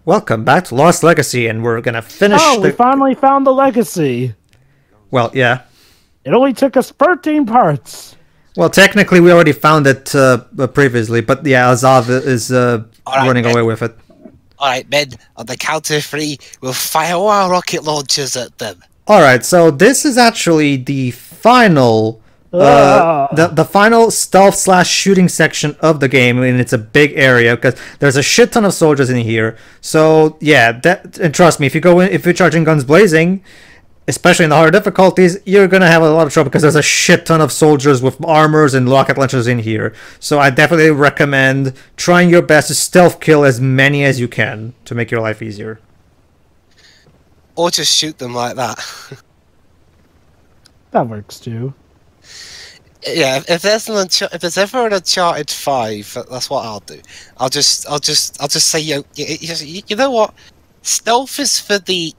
Welcome back to Lost Legacy, and we're gonna finish. Oh, we finally found the legacy. Well, yeah. It only took us 13 parts. Well, technically, we already found it previously, but yeah, Asav is running away with it. Alright, men, on the count of 3, we'll fire our rocket launchers at them. Alright, so this is actually the final... the final stealth / shooting section of the game, and it's a big area because there's a shit ton of soldiers in here. So yeah, and trust me, if you're charging guns blazing, especially in the harder difficulties, you're gonna have a lot of trouble because there's a shit ton of soldiers with armors and rocket launchers in here. So I definitely recommend trying your best to stealth kill as many as you can to make your life easier. Or just shoot them like that. That works too. Yeah, if there's ever an Uncharted 5, that's what I'll do. I'll just say, you know what? Stealth is for the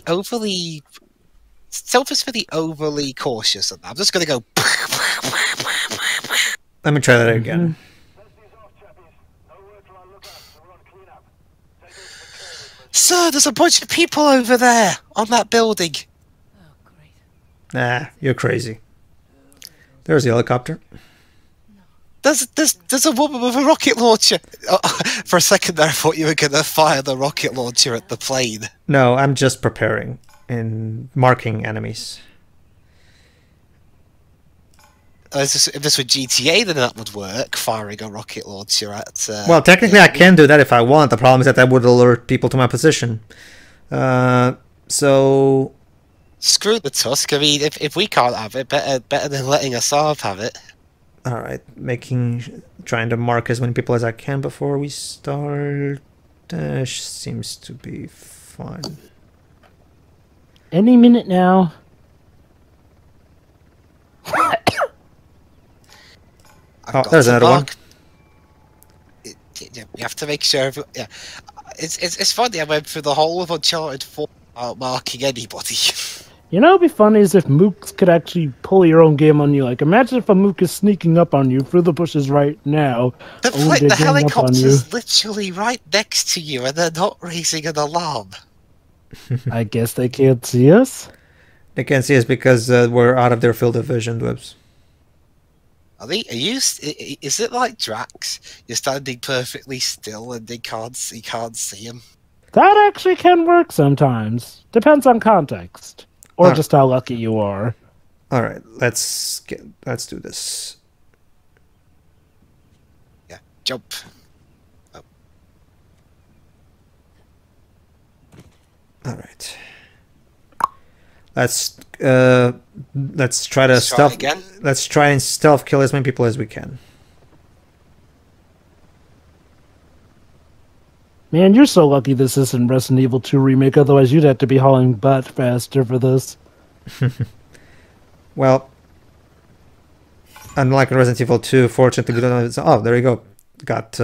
overly cautious. And I'm just gonna go. Let me try that again. Sir, there's a bunch of people over there on that building. Nah, you're crazy. There's the helicopter. There's a woman with a rocket launcher. Oh, for a second there, I thought you were gonna fire the rocket launcher at the plane. No, I'm just preparing and marking enemies. If this were GTA, then that would work. Firing a rocket launcher at. Well, technically, I can do that if I want. The problem is that would alert people to my position. So. Screw the Tusk. I mean, if we can't have it, better than letting Asav have it. All right, trying to mark as many people as I can before we start. Seems to be fine. Any minute now. Oh, there's another one. You have to make sure. Yeah, it's funny. I went through the whole of Uncharted 4 without marking anybody. You know, it'd be funny is if mooks could actually pull your own game on you. Like, imagine if a mook is sneaking up on you through the bushes right now. The helicopter's literally right next to you, and they're not raising an alarm. I guess they can't see us. They can't see us because we're out of their field of vision, Webs. Is it like Drax? You're standing perfectly still, and you can't see him. That actually can work sometimes. Depends on context. Or just how lucky you are. All right, let's do this. Yeah, jump. Oh. All right. Let's try to stealth. Let's try and stealth kill as many people as we can. Man, you're so lucky this isn't Resident Evil 2 Remake, otherwise you'd have to be hauling butt faster for this. Well, unlike in Resident Evil 2, fortunately we don't have... Oh, there you go. Got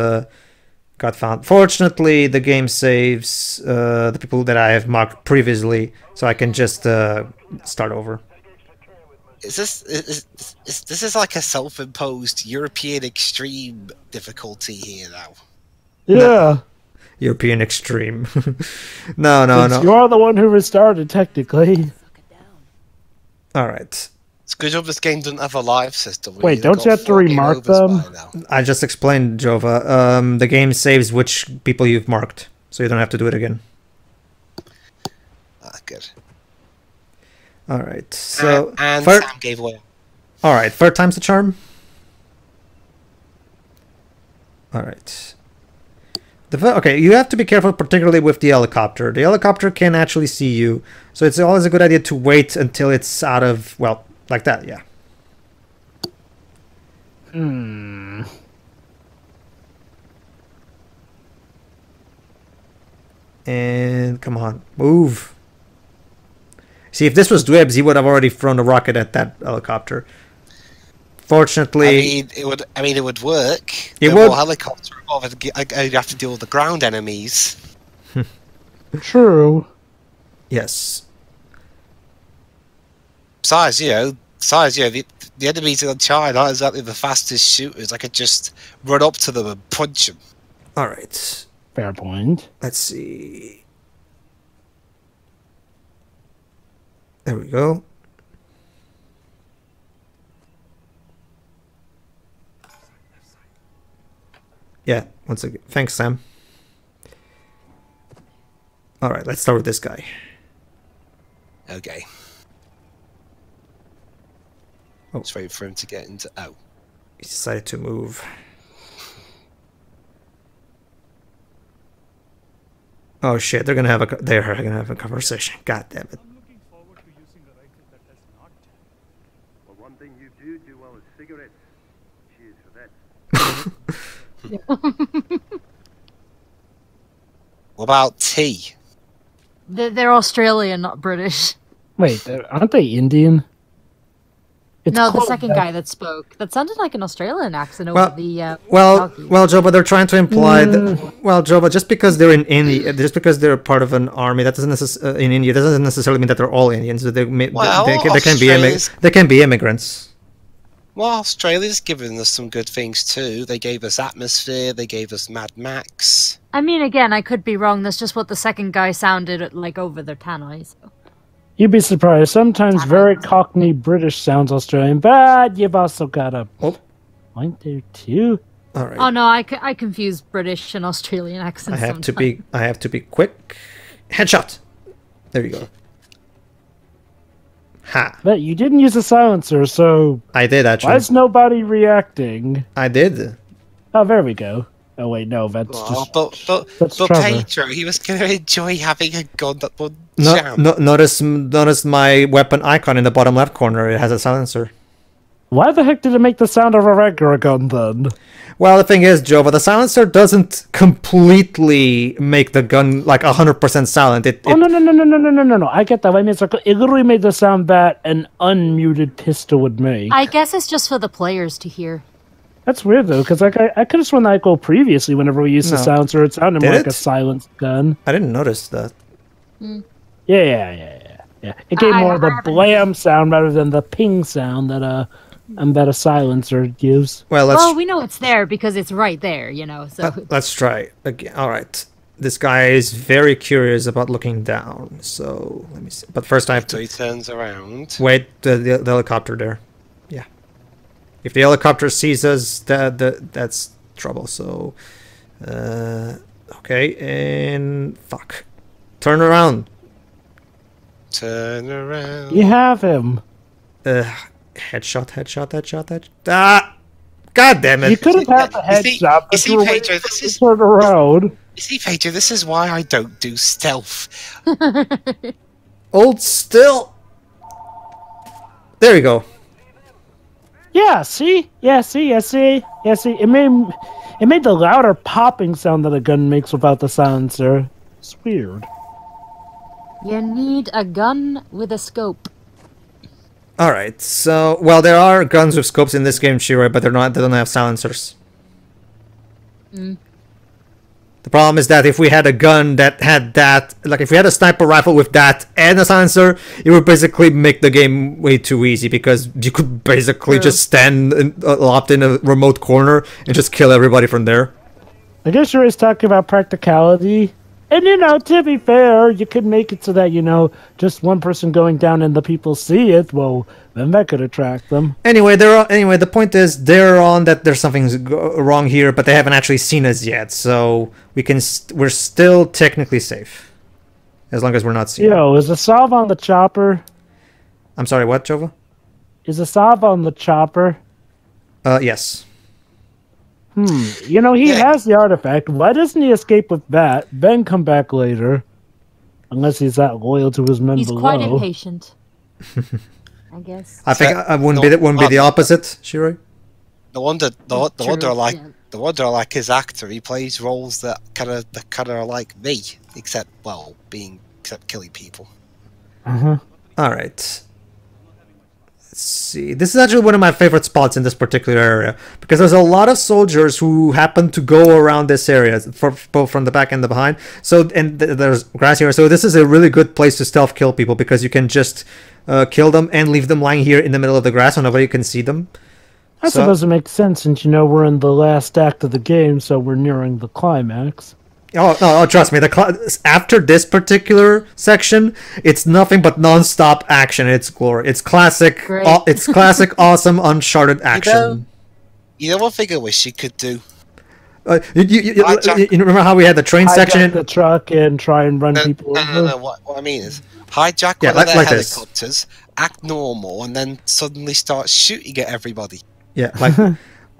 found. Fortunately, the game saves the people that I have marked previously, so I can just start over. Is this like a self-imposed European extreme difficulty here now? Yeah. No. European extreme. No. You are the one who restarted, technically. All right. It's good job this game doesn't have a live system. Wait, don't you have to remark them? I just explained, Jova. The game saves which people you've marked, so you don't have to do it again. Ah, good. All right. So and Sam gave away. All right. Third time's the charm. All right. Okay, you have to be careful, particularly with the helicopter. The helicopter can actually see you, so it's always a good idea to wait until it's out of, well, like that, yeah. And come on, move. See, if this was Dwebs, he would have already thrown a rocket at that helicopter. Fortunately, it would work. It would. Helicopter involved. You have to deal with the ground enemies. True. Yes. Besides, the enemies in Uncharted aren't exactly the fastest shooters. I could just run up to them and punch them. All right. Fair point. Let's see. There we go. Yeah, once again. Thanks, Sam. All right, let's start with this guy. Okay. Oh. Let's wait for him to get into. Oh. He decided to move. Oh shit! They're gonna have a conversation. God damn it! I'm looking forward to using a rifle that does not. Well, one thing you do well is cigarettes. Cheers for that. What about tea? They're Australian, not British. Wait, aren't they Indian? It's No, the close, second guy that spoke. That sounded like an Australian accent over Well, the. well, Joe, but they're trying to imply that. Well, Joe, but just because they're in India, just because they're part of an army, that doesn't in India doesn't necessarily mean that they're all Indians. They can be immigrants. Well, Australia's given us some good things too. They gave us Atmosphere. They gave us Mad Max. I mean, again, I could be wrong. That's just what the second guy sounded like over their tannoy. So. You'd be surprised. Sometimes very Cockney British sounds Australian, but you've also got a point there too. All right. Oh no, I confuse British and Australian accents. I have to be quick. Headshot. There you go. Ha. But you didn't use a silencer, so I did actually. why is nobody reacting? I did. Oh, there we go. Oh wait, no, that's just. That's But Trevor. Pedro, he was going to enjoy having a gun that would jam. Notice my weapon icon in the bottom left corner. It has a silencer. Why the heck did it make the sound of a regular gun then? Well, the thing is, Joe, but the silencer doesn't completely make the gun like 100% silent. No. I get that. I mean, it's like it literally made the sound that an unmuted pistol would make. I guess it's just for the players to hear. That's weird though, because like I could have sworn that go previously whenever we used the silencer, it sounded more like a silenced gun. I didn't notice that. Yeah. It gave more of the blam sound rather than the ping sound that a silencer gives. Well, we know it's there because it's right there, you know. So let's try again. All right. This guy is very curious about looking down. So let me see. But first, I have to. So he turns around. Wait, the helicopter there. Yeah. If the helicopter sees us, that's trouble. So, okay, and fuck. Turn around. Turn around. You have him. Headshot. Ah! God damn it! You could have had the headshot, but you were waiting to turn around. You see, Pedro, this is why I don't do stealth. Hold still. There you go. Yeah, see? It made the louder popping sound that a gun makes without the silencer. It's weird. you need a gun with a scope. All right. So, well, there are guns with scopes in this game, Shiro, but they don't have silencers. The problem is that if we had a gun that had that, like if we had a sniper rifle with that and a silencer, it would basically make the game way too easy because you could basically just stand locked in a remote corner and just kill everybody from there. I guess you're always talking about practicality. And, to be fair, you could make it so that, just one person going down and the people see it. Well, then that could attract them. Anyway, the point is they're on that there's something wrong here, but they haven't actually seen us yet. So we're still technically safe. As long as we're not seen. Is Asav on the chopper? I'm sorry, what, Jova? Is Asav on the chopper? Yes. He has the artifact. Why doesn't he escape with that, then come back later? Unless he's that loyal to his men below. He's quite impatient. I guess. I think I wouldn't be the opposite, Shiro. The wonder I like his actor. He plays roles that kind of are like me, except killing people. All right. Let's see. This is actually one of my favorite spots in this particular area because there's a lot of soldiers who happen to go around this area, both from the back and the behind. So there's grass here. So this is a really good place to stealth kill people because you can just kill them and leave them lying here in the middle of the grass so nobody can see them. That doesn't make sense since we're in the last act of the game, so we're nearing the climax. Oh, trust me. After this particular section, it's nothing but non-stop action. It's glory. It's classic. Great. It's classic, awesome Uncharted action. You know one thing I wish you could do? You remember how we had the train section? Hijack the truck and try and run people over. No. What I mean is hijack one of their helicopters, act normal, and then suddenly start shooting at everybody. Yeah, like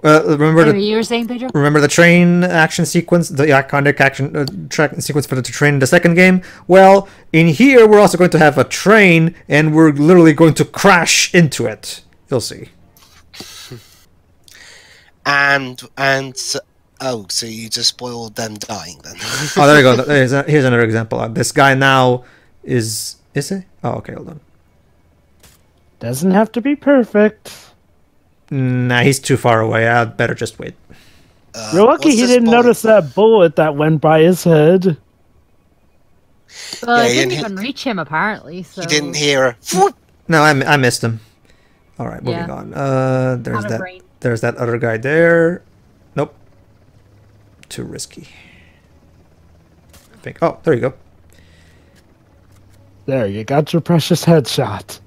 remember you were saying, Pedro? Remember the train action sequence, the iconic action track sequence for the train in the second game? Well, in here we're also going to have a train, and we're literally going to crash into it. You'll see. Oh, so you just spoiled them dying then? Oh, there you go. Here's another example. This guy now is he? Oh, okay, hold on. Doesn't have to be perfect. Nah, he's too far away. I'd better just wait. You're lucky he didn't notice that bullet that went by his head. Well, Yeah, I he didn't didn't even reach him, apparently. So. You didn't hear. No, I missed him. All right, moving Yeah. on. There's Not a that. brain. There's that other guy there. Nope. Too risky. I think. Oh, there you go. There, you got your precious headshot.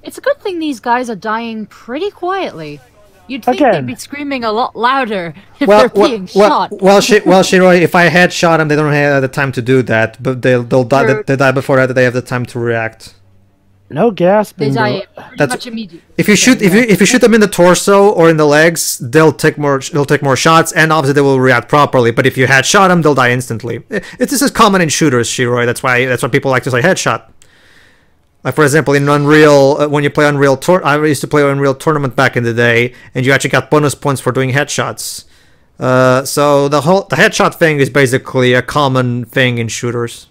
It's a good thing these guys are dying pretty quietly. You'd think Again. they'd be screaming a lot louder if they're being shot. Shiroi, if I had shot him, they don't have the time to do that, but they'll die. True. They die before that. They have the time to react. No gasping. They die though. pretty much immediately. If you shoot them in the torso or in the legs, they'll take more shots, and obviously they will react properly. But if you headshot them, they'll die instantly. This is common in shooters, Shiroi. That's why people like to say headshot. Like for example, in Unreal, when you play Unreal, I used to play Unreal Tournament back in the day, and you actually got bonus points for doing headshots. So the headshot thing is basically a common thing in shooters.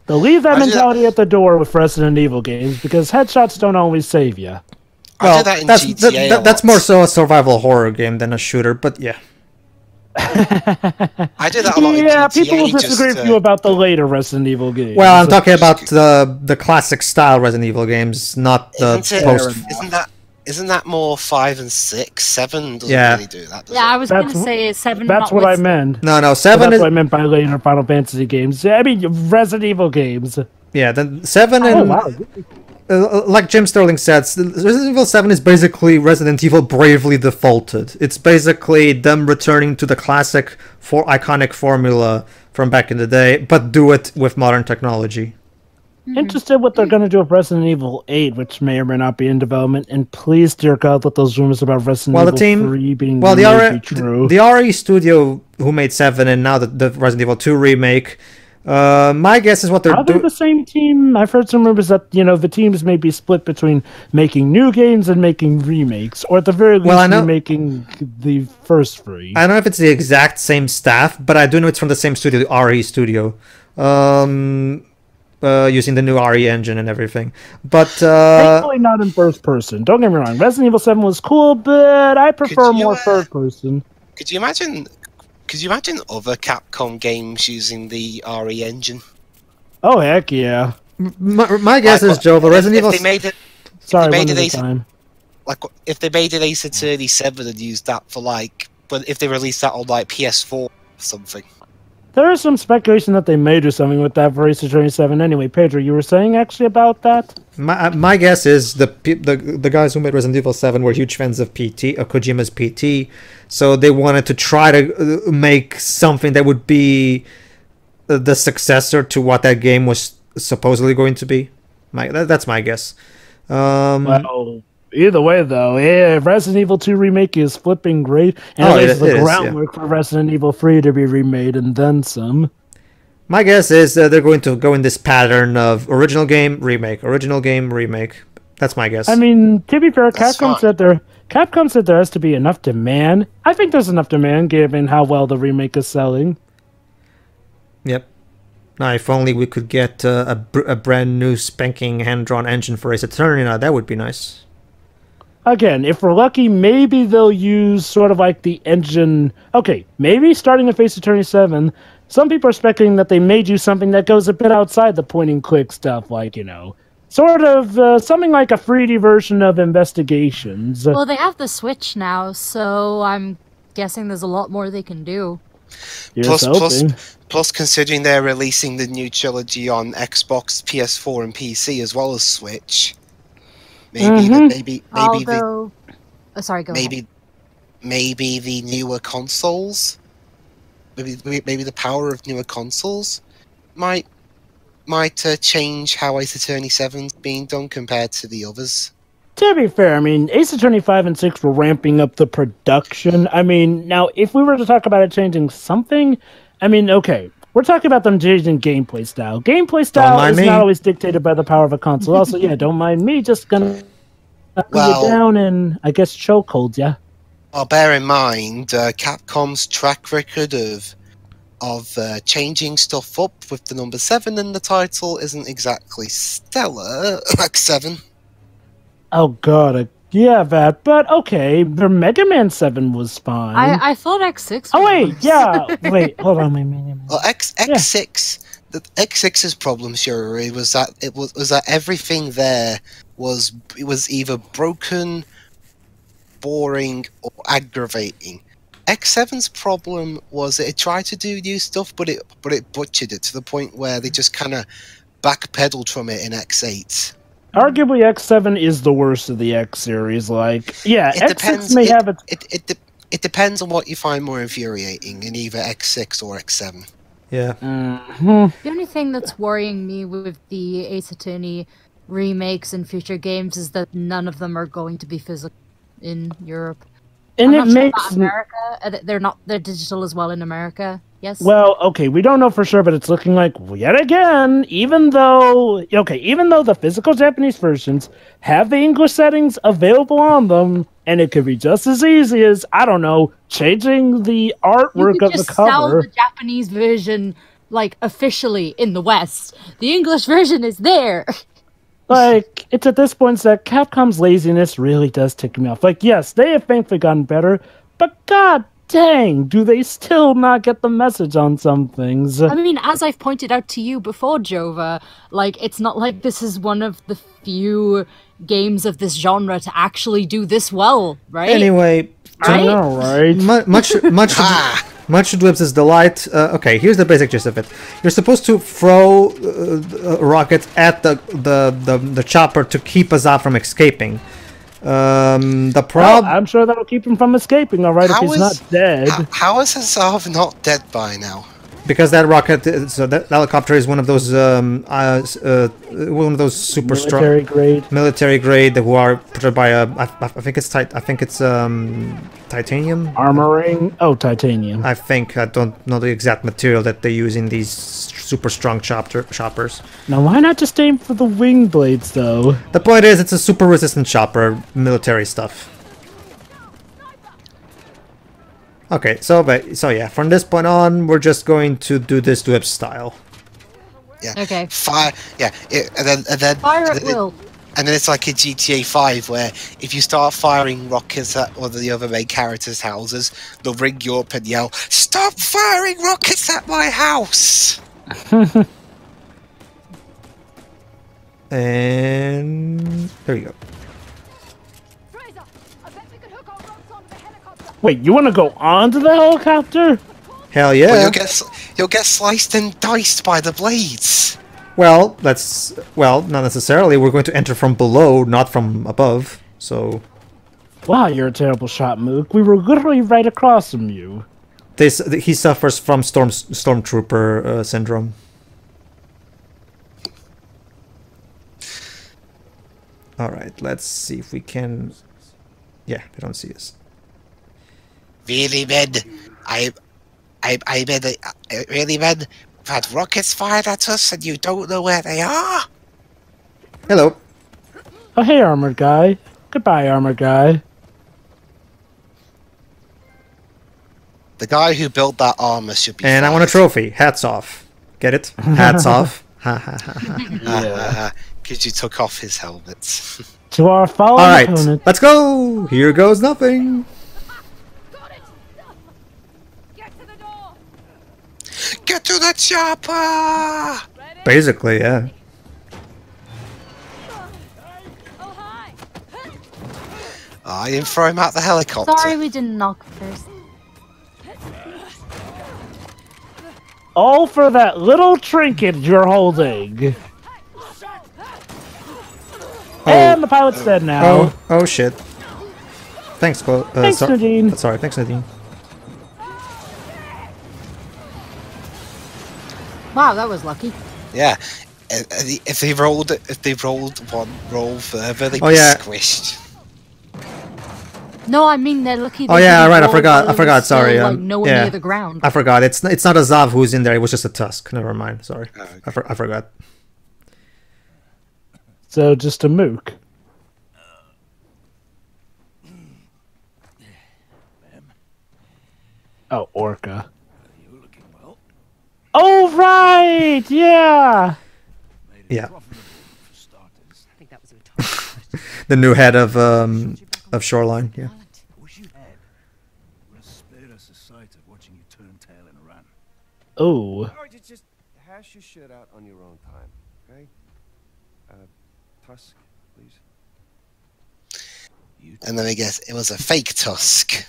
They'll leave that mentality at the door with Resident Evil games because headshots don't always save you. I did that in GTA a that's lot. more so a survival horror game than a shooter, but yeah. I did that a lot in GTA. Yeah, people will disagree just, with you about the later Resident Evil games. Well, I'm talking about the classic style Resident Evil games, not the post. Isn't that more 5 and 6? 7 doesn't really do that. Does Yeah, I it? was going to say 7. That's what I meant. No, That's 7 is. what I meant by later Final Fantasy games. I mean, Resident Evil games. Yeah, then 7 Oh, and. wow. Like Jim Sterling said, Resident Evil 7 is basically Resident Evil bravely defaulted. It's basically them returning to the classic iconic formula from back in the day, but do it with modern technology. Interested what they're going to do with Resident Evil 8, which may or may not be in development. And please, dear God, let those rumors about Resident Evil 3 being remade be true. The RE studio who made 7 and now the Resident Evil 2 remake, my guess is what they're Are they doing. the same team? I've heard some rumors that, the teams may be split between making new games and making remakes, or at the very least remaking the first 3. I don't know if it's the exact same staff, but I do know it's from the same studio, the RE studio. Using the new RE engine and everything. But thankfully not in first person. Don't get me wrong. Resident Evil 7 was cool, but I prefer more third person. Could you imagine other Capcom games using the RE engine? Oh heck yeah. My guess is, Joe, the Resident Evil... If they made it... Sorry, one at a time. Like, if they made it Ace Attorney 7 and used that for, but if they released that on, PS4 or something. There is some speculation that they may do something with that for Ace Attorney 7 anyway. Pedro, you were saying actually about that? My guess is the guys who made Resident Evil 7 were huge fans of Kojima's PT, so they wanted to try to make something that would be the successor to what that game was supposedly going to be. That's my guess. Well, either way, though, Resident Evil 2 remake is flipping great, and it lays the groundwork for Resident Evil 3 to be remade and then some. My guess is they're going to go in this pattern of original game, remake, original game, remake. That's my guess. I mean, to be fair, Capcom said there has to be enough demand. I think there's enough demand given how well the remake is selling. Yep. Now, if only we could get a brand new spanking hand-drawn engine for Ace Attorney, now that would be nice. Again, if we're lucky, maybe they'll use sort of like the engine... Okay, maybe starting with Ace Attorney 7, some people are speculating that they may do something that goes a bit outside the point-and-click stuff, like, sort of something like a 3D version of Investigations. Well, they have the Switch now, so I'm guessing there's a lot more they can do. Here's hoping. Plus, considering they're releasing the new trilogy on Xbox, PS4, and PC as well as Switch, maybe Although, sorry, go ahead. Maybe the newer consoles, maybe the power of newer consoles might change how Ace Attorney 7's being done compared to the others. To be fair, I mean, Ace Attorney 5 and 6 were ramping up the production. I mean, now, if we were to talk about it changing something, I mean, okay, we're talking about them changing gameplay style. Gameplay style is not always dictated by the power of a console. Also, yeah, don't mind me, just gonna put you down and, I guess, chokehold ya. Well, bear in mind, Capcom's track record of changing stuff up with the number 7 in the title isn't exactly stellar, like 7. Oh god, yeah, that, but okay, the Mega Man 7 was fine. I thought X6 Oh wait, yeah, wait, hold on, wait. Well, X6, the X6's problem, Shuri, was that everything there was either broken, boring, or aggravating. X7's problem was that it tried to do new stuff, but it butchered it to the point where they just kind of backpedaled from it in X8. Arguably, X7 is the worst of the X series. Like, yeah, X6 may have its... It depends on what you find more infuriating in either X6 or X7. Yeah. The only thing that's worrying me with the Ace Attorney remakes and future games is that none of them are going to be physical in Europe. And I'm it not sure makes about America. They're digital as well in America. Yes. Well, okay, we don't know for sure, but it's looking like yet again, even though the physical Japanese versions have the English settings available on them, and it could be just as easy as, I don't know, changing the artwork of the cover. Sell the Japanese version like officially in the West. The English version is there. Like, it's at this point that Capcom's laziness really does tick me off. Like, yes, they have thankfully gotten better, but god dang, do they still not get the message on some things? I mean, as I've pointed out to you before, Jova, like, it's not like this is one of the few games of this genre to actually do this well, right? Anyway, I know, right? Much to Dwebs' delight. Okay, here's the basic gist of it. You're supposed to throw rockets at the chopper to keep Asav from escaping. I'm sure that'll keep him from escaping, alright, if he's not dead. How is Asav not dead by now? Because that rocket, so that helicopter is one of those super strong military grade who are put by I think it's titanium armoring. Oh, titanium. I think I don't know the exact material that they use in these super strong choppers. Now, why not just aim for the wing blades, though? The point is, it's a super resistant chopper, military stuff. Okay, so yeah, from this point on, we're just going to do this Dweb style. Yeah. Okay. Fire. Yeah. And then fire at will. And then it's like in GTA 5, where if you start firing rockets at one of the other main characters' houses, they'll ring you up and yell, "Stop firing rockets at my house!" And there you go. Wait, you want to go onto the helicopter? Hell yeah! Well, you'll get sliced and diced by the blades. Well, not necessarily. We're going to enter from below, not from above. So. Wow, you're a terrible shot, Mook. We were literally right across from you. He suffers from stormtrooper syndrome. All right, let's see if we can. Yeah, they don't see us. Really, men? Really, men? We've had rockets fired at us and you don't know where they are? Hello. Oh, hey, armored guy. Goodbye, armored guy. The guy who built that armor should be And fired. I want a trophy. Hats off. Get it? Hats off. Ha ha ha ha. Yeah. Because you took off his helmet. To our fallen opponent. Alright, let's go! Here goes nothing. Get to the chopper! Basically, yeah. I didn't throw him out the helicopter. Sorry we didn't knock first. All for that little trinket you're holding. And the pilot's dead now. Oh shit. Thanks, Thanks, Nadine. Sorry, thanks, Nadine. Wow, that was lucky. Yeah. If they rolled one roll further, they'd be squished. No, I mean they're lucky. Oh yeah, right. I forgot. Sorry. Like, nowhere yeah, near the ground. I forgot. It's not Asav who's in there. It was just a tusk. Never mind. Sorry. Oh, okay. I forgot. So just a mook. Oh, Orca. You're looking well. Oh right, yeah. Yeah. For starters. I think that was a rhetorical question. The new head of Shoreline. Yeah. Wish you had. Would have spared us a sight of watching you turn tail and run. Oh. Or just hash your shit out on your own time, okay? Tusk, please. And then I guess it was a fake tusk.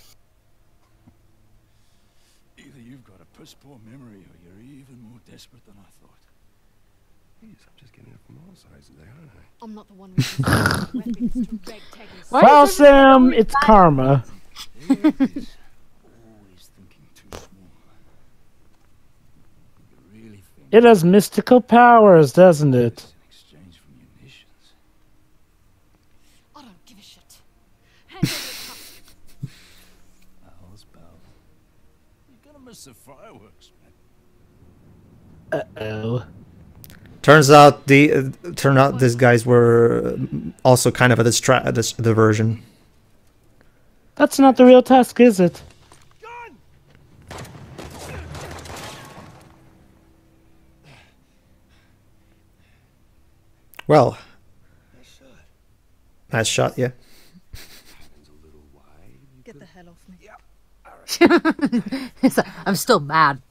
Either you've got a piss poor memory or you're even more desperate than I thought. Jeez, I'm just getting it from all sides today, aren't I? I'm not the one with weapons to red tagging. Well, Sam, it's karma. There it is. Always thinking too small. You really think It has mystical powers, doesn't it? in exchange for munitions? I don't give a shit. Hand over the tusk. Bells, bells. You're gonna miss the fireworks, man. Uh-oh. Turns out these guys were also kind of a diversion. That's not the real tusk, is it? Well, nice shot, yeah. Get the hell off me. I'm still mad.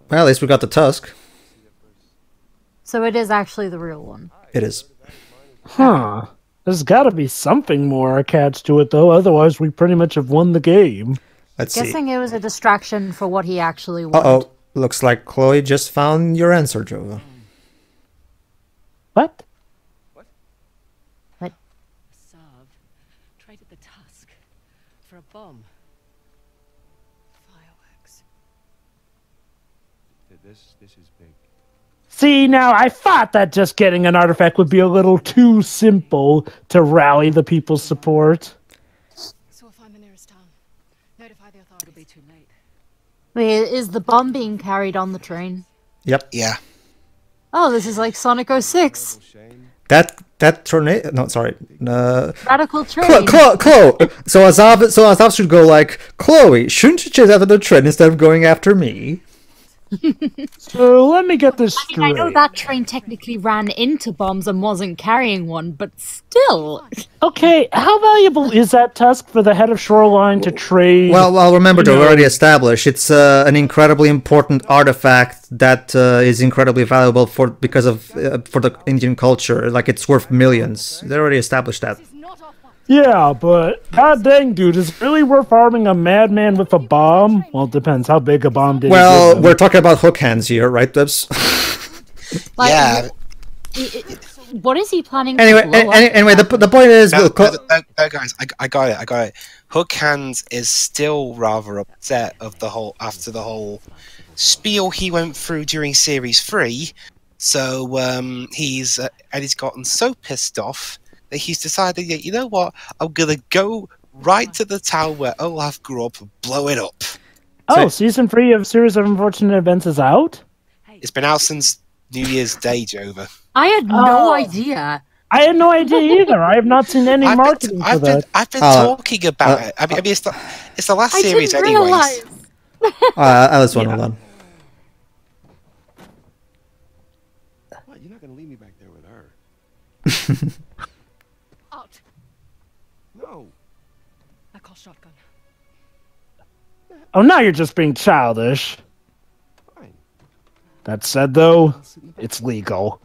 Well, at least we got the tusk. So it is actually the real one. It is. Huh. There's gotta be something more attached to it, though. Otherwise, we pretty much have won the game. Let's see. Guessing it was a distraction for what he actually wanted. Uh-oh. Looks like Chloe just found your answer, Jova. What? Asav traded the tusk for a bomb. Fireworks. This is big. See, now, I thought that just getting an artifact would be a little too simple to rally the people's support. So we'll find the nearest town. Notify the authorities. It'll be too late. Wait, is the bomb being carried on the train? Yep. Yeah. Oh, this is like Sonic 06. That tornado. No, sorry. Radical train. Chloe. So Asav should go like, Chloe, shouldn't you chase after the train instead of going after me? So let me get this straight. I know that train technically ran into bombs and wasn't carrying one, but still. Okay, how valuable is that tusk for the head of Shoreline to trade? Well, remember, we already established it's an incredibly important artifact that is incredibly valuable for the Indian culture. Like, it's worth millions. They already established that. Yeah, but god dang, dude, is it really worth harming a madman with a bomb? Well, it depends how big a bomb did he Well, give them. we're talking about hook hands here, right, Dubs? Like, Yeah. What is he planning Anyway, to blow up? anyway, the point is, No, guys, I got it. Hook Hands is still rather upset after the whole spiel he went through during Series 3. So he's gotten so pissed off that he's decided, you know what, I'm gonna go right to the town where Olaf grew up and blow it up. Oh, season 3 of Series of Unfortunate Events is out? It's been out since New Year's Day, Jova. I had no idea. I had no idea either. I have not seen any marketing for that. I've been talking about it. I mean, it's the last series, didn't anyways. realize. Alice, hold on. What, you're not gonna leave me back there with her? Out. No. I call shotgun. Oh, now you're just being childish. Fine. That said, though, it's legal.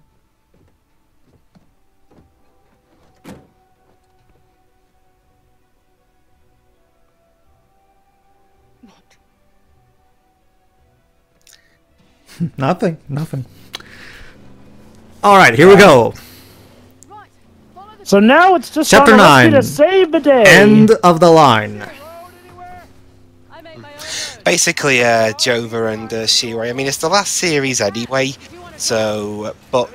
Nothing. All right, here we go. So now it's just Chapter on Lucky 9. to save the day. End of the line. Basically, Jova and Shira. I mean, it's the last series anyway. So, but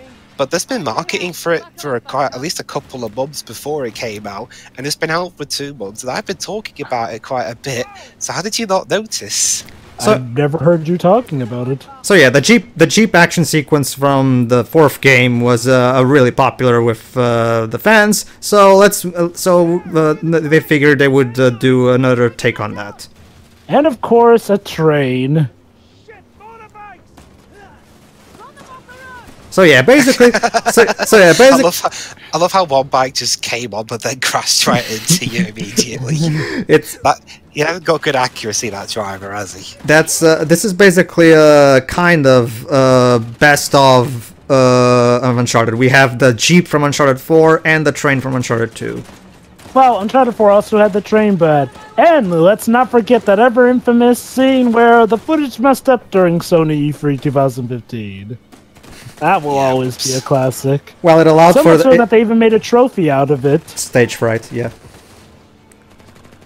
there's been marketing for it for at least a couple of months before it came out, and it's been out for 2 months. And I've been talking about it quite a bit. So how did you not notice? So, I've never heard you talking about it. So yeah, the Jeep action sequence from the 4th game was really popular with the fans. So they figured they would do another take on that. And of course, a train. So yeah, basically, I love how one bike just came on, but then crashed right into you immediately. It's he hasn't got good accuracy, that driver, has he? this is basically a kind of best of Uncharted. We have the Jeep from Uncharted 4 and the train from Uncharted 2. Well, Uncharted 4 also had the train, and let's not forget that ever infamous scene where the footage messed up during Sony E3 2015. That will always be a classic. Well, it allowed So for much so that they even made a trophy out of it. Stage fright, yeah.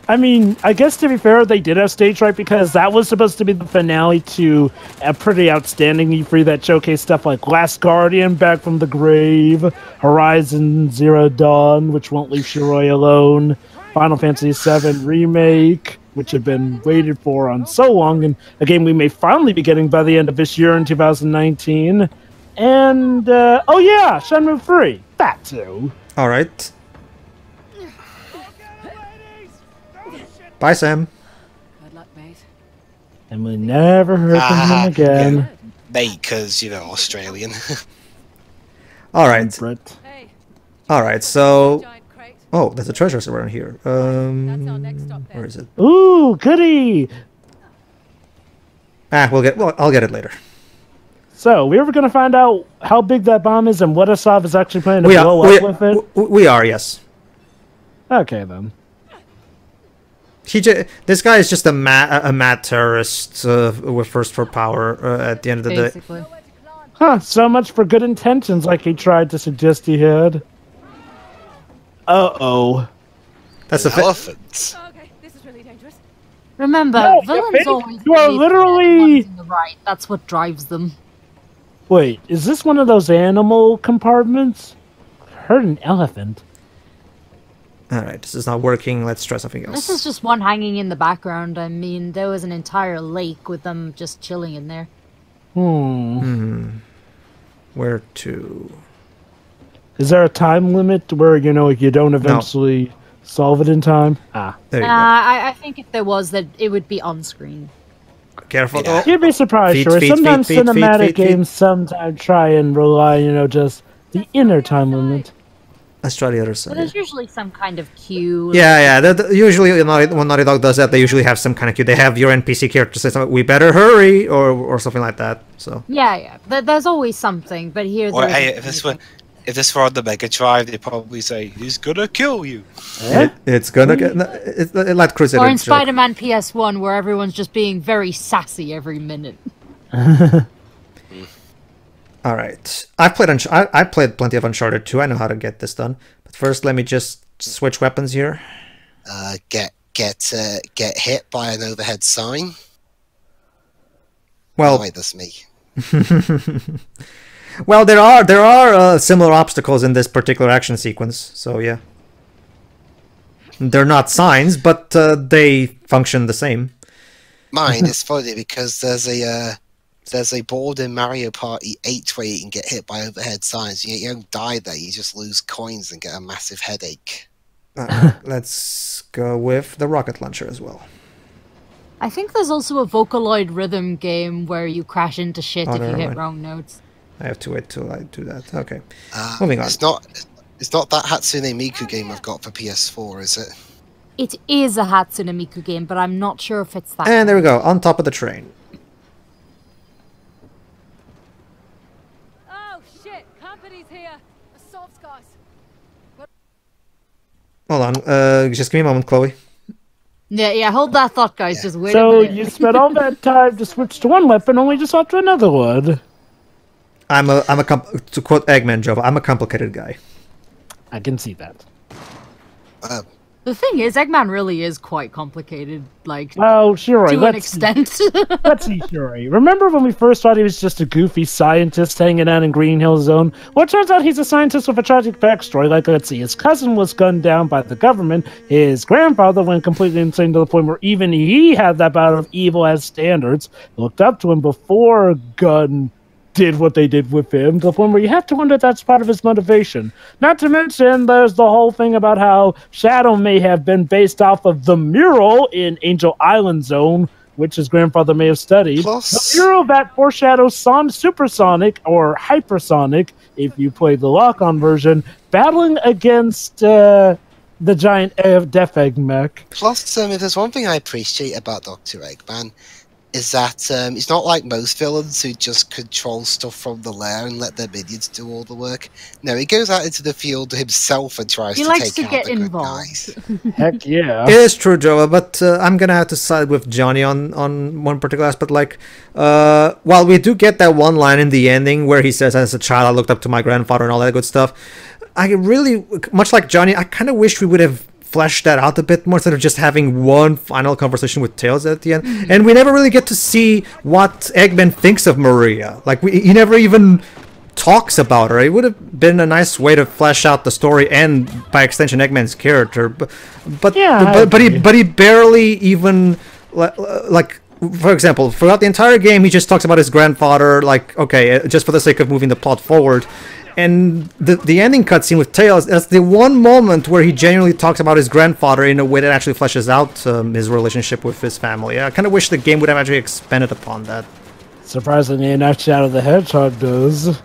I mean, I guess to be fair, they did have stage fright because that was supposed to be the finale to a pretty outstanding E3 that showcased stuff like Last Guardian, Back from the Grave, Horizon Zero Dawn, which won't leave Shiroi alone, Final Fantasy VII Remake, which had been waited for on so long, and a game we may finally be getting by the end of this year in 2019. And, oh yeah, Shenmue 3. That too. Alright. Bye, Sam. Good luck, mate. And we never heard from him again. Yeah. Mate, because, Australian. Alright. Brett. Hey, Alright, so... giant crate. Oh, there's a treasure around here. That's our next stop then. Where is it? Ooh, goody! I'll get it later. So, we ever gonna find out how big that bomb is and what Asav is actually planning to blow up with it? We are, yes. Okay, then. This guy is just a mad terrorist with thirst for power at the end of the day. Basically. Huh, so much for good intentions like he tried to suggest he had. Uh-oh. That's a Elephants. Oh, okay, this is really dangerous. Remember, No, villains you're always you are believe literally- the ones in the right. That's what drives them. Wait, is this one of those animal compartments? I heard an elephant. Alright, this is not working. Let's try something else. This is just one hanging in the background. I mean, there was an entire lake with them just chilling in there. Where to? Is there a time limit where, you don't eventually solve it in time? Ah. There you go. I think if there was, that it would be on screen. Careful. Yeah. You'd be surprised, Feet, sure. feet, Sometimes feet, feet, cinematic feet, feet, feet. games sometimes try and rely, just the inner time limit. Let's try the other But side. there's usually some kind of cue. Yeah. Usually, when Naughty Dog does that, they usually have some kind of cue. They have your NPC character say something, "We better hurry," or something like that. So. Yeah. There's always something, but here. Or there hey, isn't if this were on the Mega Drive, they'd probably say, "He's gonna kill you." It's gonna get. It's like Crusader. Or in joke. Spider-Man PS1, where everyone's just being very sassy every minute. All right, I played plenty of Uncharted 2. I know how to get this done. But first, let me just switch weapons here. Get hit by an overhead sign. Well, Oh, wait, that's me. well, there are similar obstacles in this particular action sequence. So yeah, they're not signs, but they function the same. Mine is funny because there's a board in Mario Party 8 where you can get hit by overhead signs. You don't die there, you just lose coins and get a massive headache. Let's go with the rocket launcher as well. I think there's also a Vocaloid rhythm game where you crash into shit Oh, if you never hit mind. wrong notes. I have to wait till I do that. Okay, moving on. It's not that Hatsune Miku game I've got for PS4, is it? It is a Hatsune Miku game, but I'm not sure if it's that. And there we go, on top of the train. City's here. Asav's guys. Hold on. Just give me a moment, Chloe. Yeah, hold that thought, guys. Just wait a So minute. you spent all that time to switch to one weapon, only to swap to another one. To quote Eggman, Jova, I'm a complicated guy. I can see that. The thing is, Eggman really is quite complicated, like, Oh, Shiroi, to an extent. Let's see, Shiroi. Remember when we first thought he was just a goofy scientist hanging out in Green Hill Zone? Well, it turns out he's a scientist with a tragic backstory. Like, let's see, his cousin was gunned down by the government. His grandfather went completely insane to the point where even he had that bout of evil as standards. Looked up to him before Gunn did what they did with him, to the point where you have to wonder if that's part of his motivation. Not to mention, there's the whole thing about how Shadow may have been based off of the mural in Angel Island Zone, which his grandfather may have studied. Plus- The mural that foreshadows Supersonic, or Hypersonic, if you play the lock-on version, battling against the giant Death Egg mech. Plus, if there's one thing I appreciate about Dr. Eggman, is that it's not like most villains who just control stuff from the lair and let their minions do all the work. No, he goes out into the field himself and tries He to likes take to out get the good involved. guys. Heck yeah. It is true, Jova, but I'm gonna have to side with Johnny on one particular aspect. Like, while we do get that one line in the ending where he says, "As a child, I looked up to my grandfather" and all that good stuff, I really, much like Johnny, I kind of wish we would have flesh that out a bit more instead of just having one final conversation with Tails at the end. And we never really get to see what Eggman thinks of Maria. Like, he never even talks about her. It would have been a nice way to flesh out the story and, by extension, Eggman's character. But he barely even, like, for example, throughout the entire game, he just talks about his grandfather, like, okay, just for the sake of moving the plot forward. And the ending cutscene with Tails, that's the one moment where he genuinely talks about his grandfather in a way that actually fleshes out his relationship with his family. I kind of wish the game would have actually expanded upon that. Surprisingly enough, Shadow the Hedgehog does. Ugh.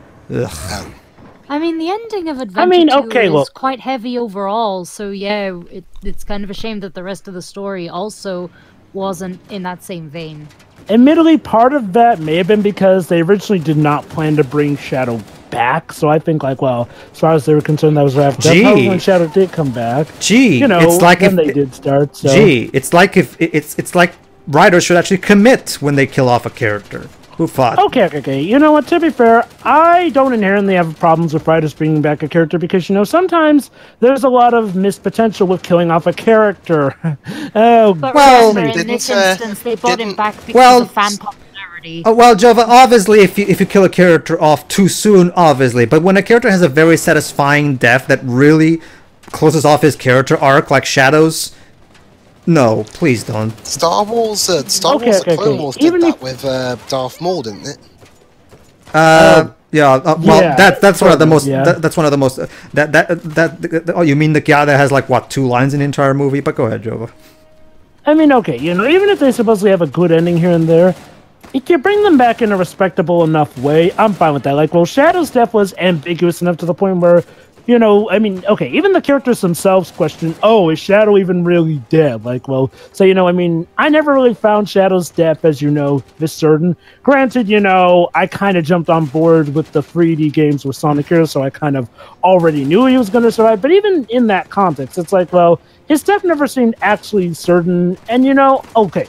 I mean, the ending of Adventure 2 okay, is well, quite heavy overall, so yeah, it's kind of a shame that the rest of the story also wasn't in that same vein. Admittedly, part of that may have been because they originally did not plan to bring Shadow back, so I think, like, well, as far as they were concerned, that was wrapped up. However, when Shadow did come back, you know, it's like when they did start. So. It's like it's like writers should actually commit when they kill off a character. Who thought? Okay. You know what? To be fair, I don't inherently have problems with writers bringing back a character because, you know, sometimes there's a lot of missed potential with killing off a character. But well, remember, in this instance, they brought him back because of fan popularity. Well, Jova, obviously, if you kill a character off too soon, obviously, but when a character has a very satisfying death that really closes off his character arc, like Shadow's, no, please don't. Star Wars, The Clone Wars did that with Darth Maul, didn't it? That's one of the most. That's one of the most. Oh, you mean the guy that has like what 2 lines in the entire movie? But go ahead, Jova. I mean, okay, you know, even if they supposedly have a good ending here and there, if you bring them back in a respectable enough way, I'm fine with that. Like, well, Shadow's death was ambiguous enough to the point where, you know, I mean, okay, even the characters themselves question, oh, is Shadow even really dead? Like, well, so, you know, I mean, I never really found Shadow's death, as you know, this certain. Granted, you know, I kind of jumped on board with the 3D games with Sonic Heroes, so I kind of already knew he was going to survive. But even in that context, it's like, well, his death never seemed actually certain. And, you know, okay,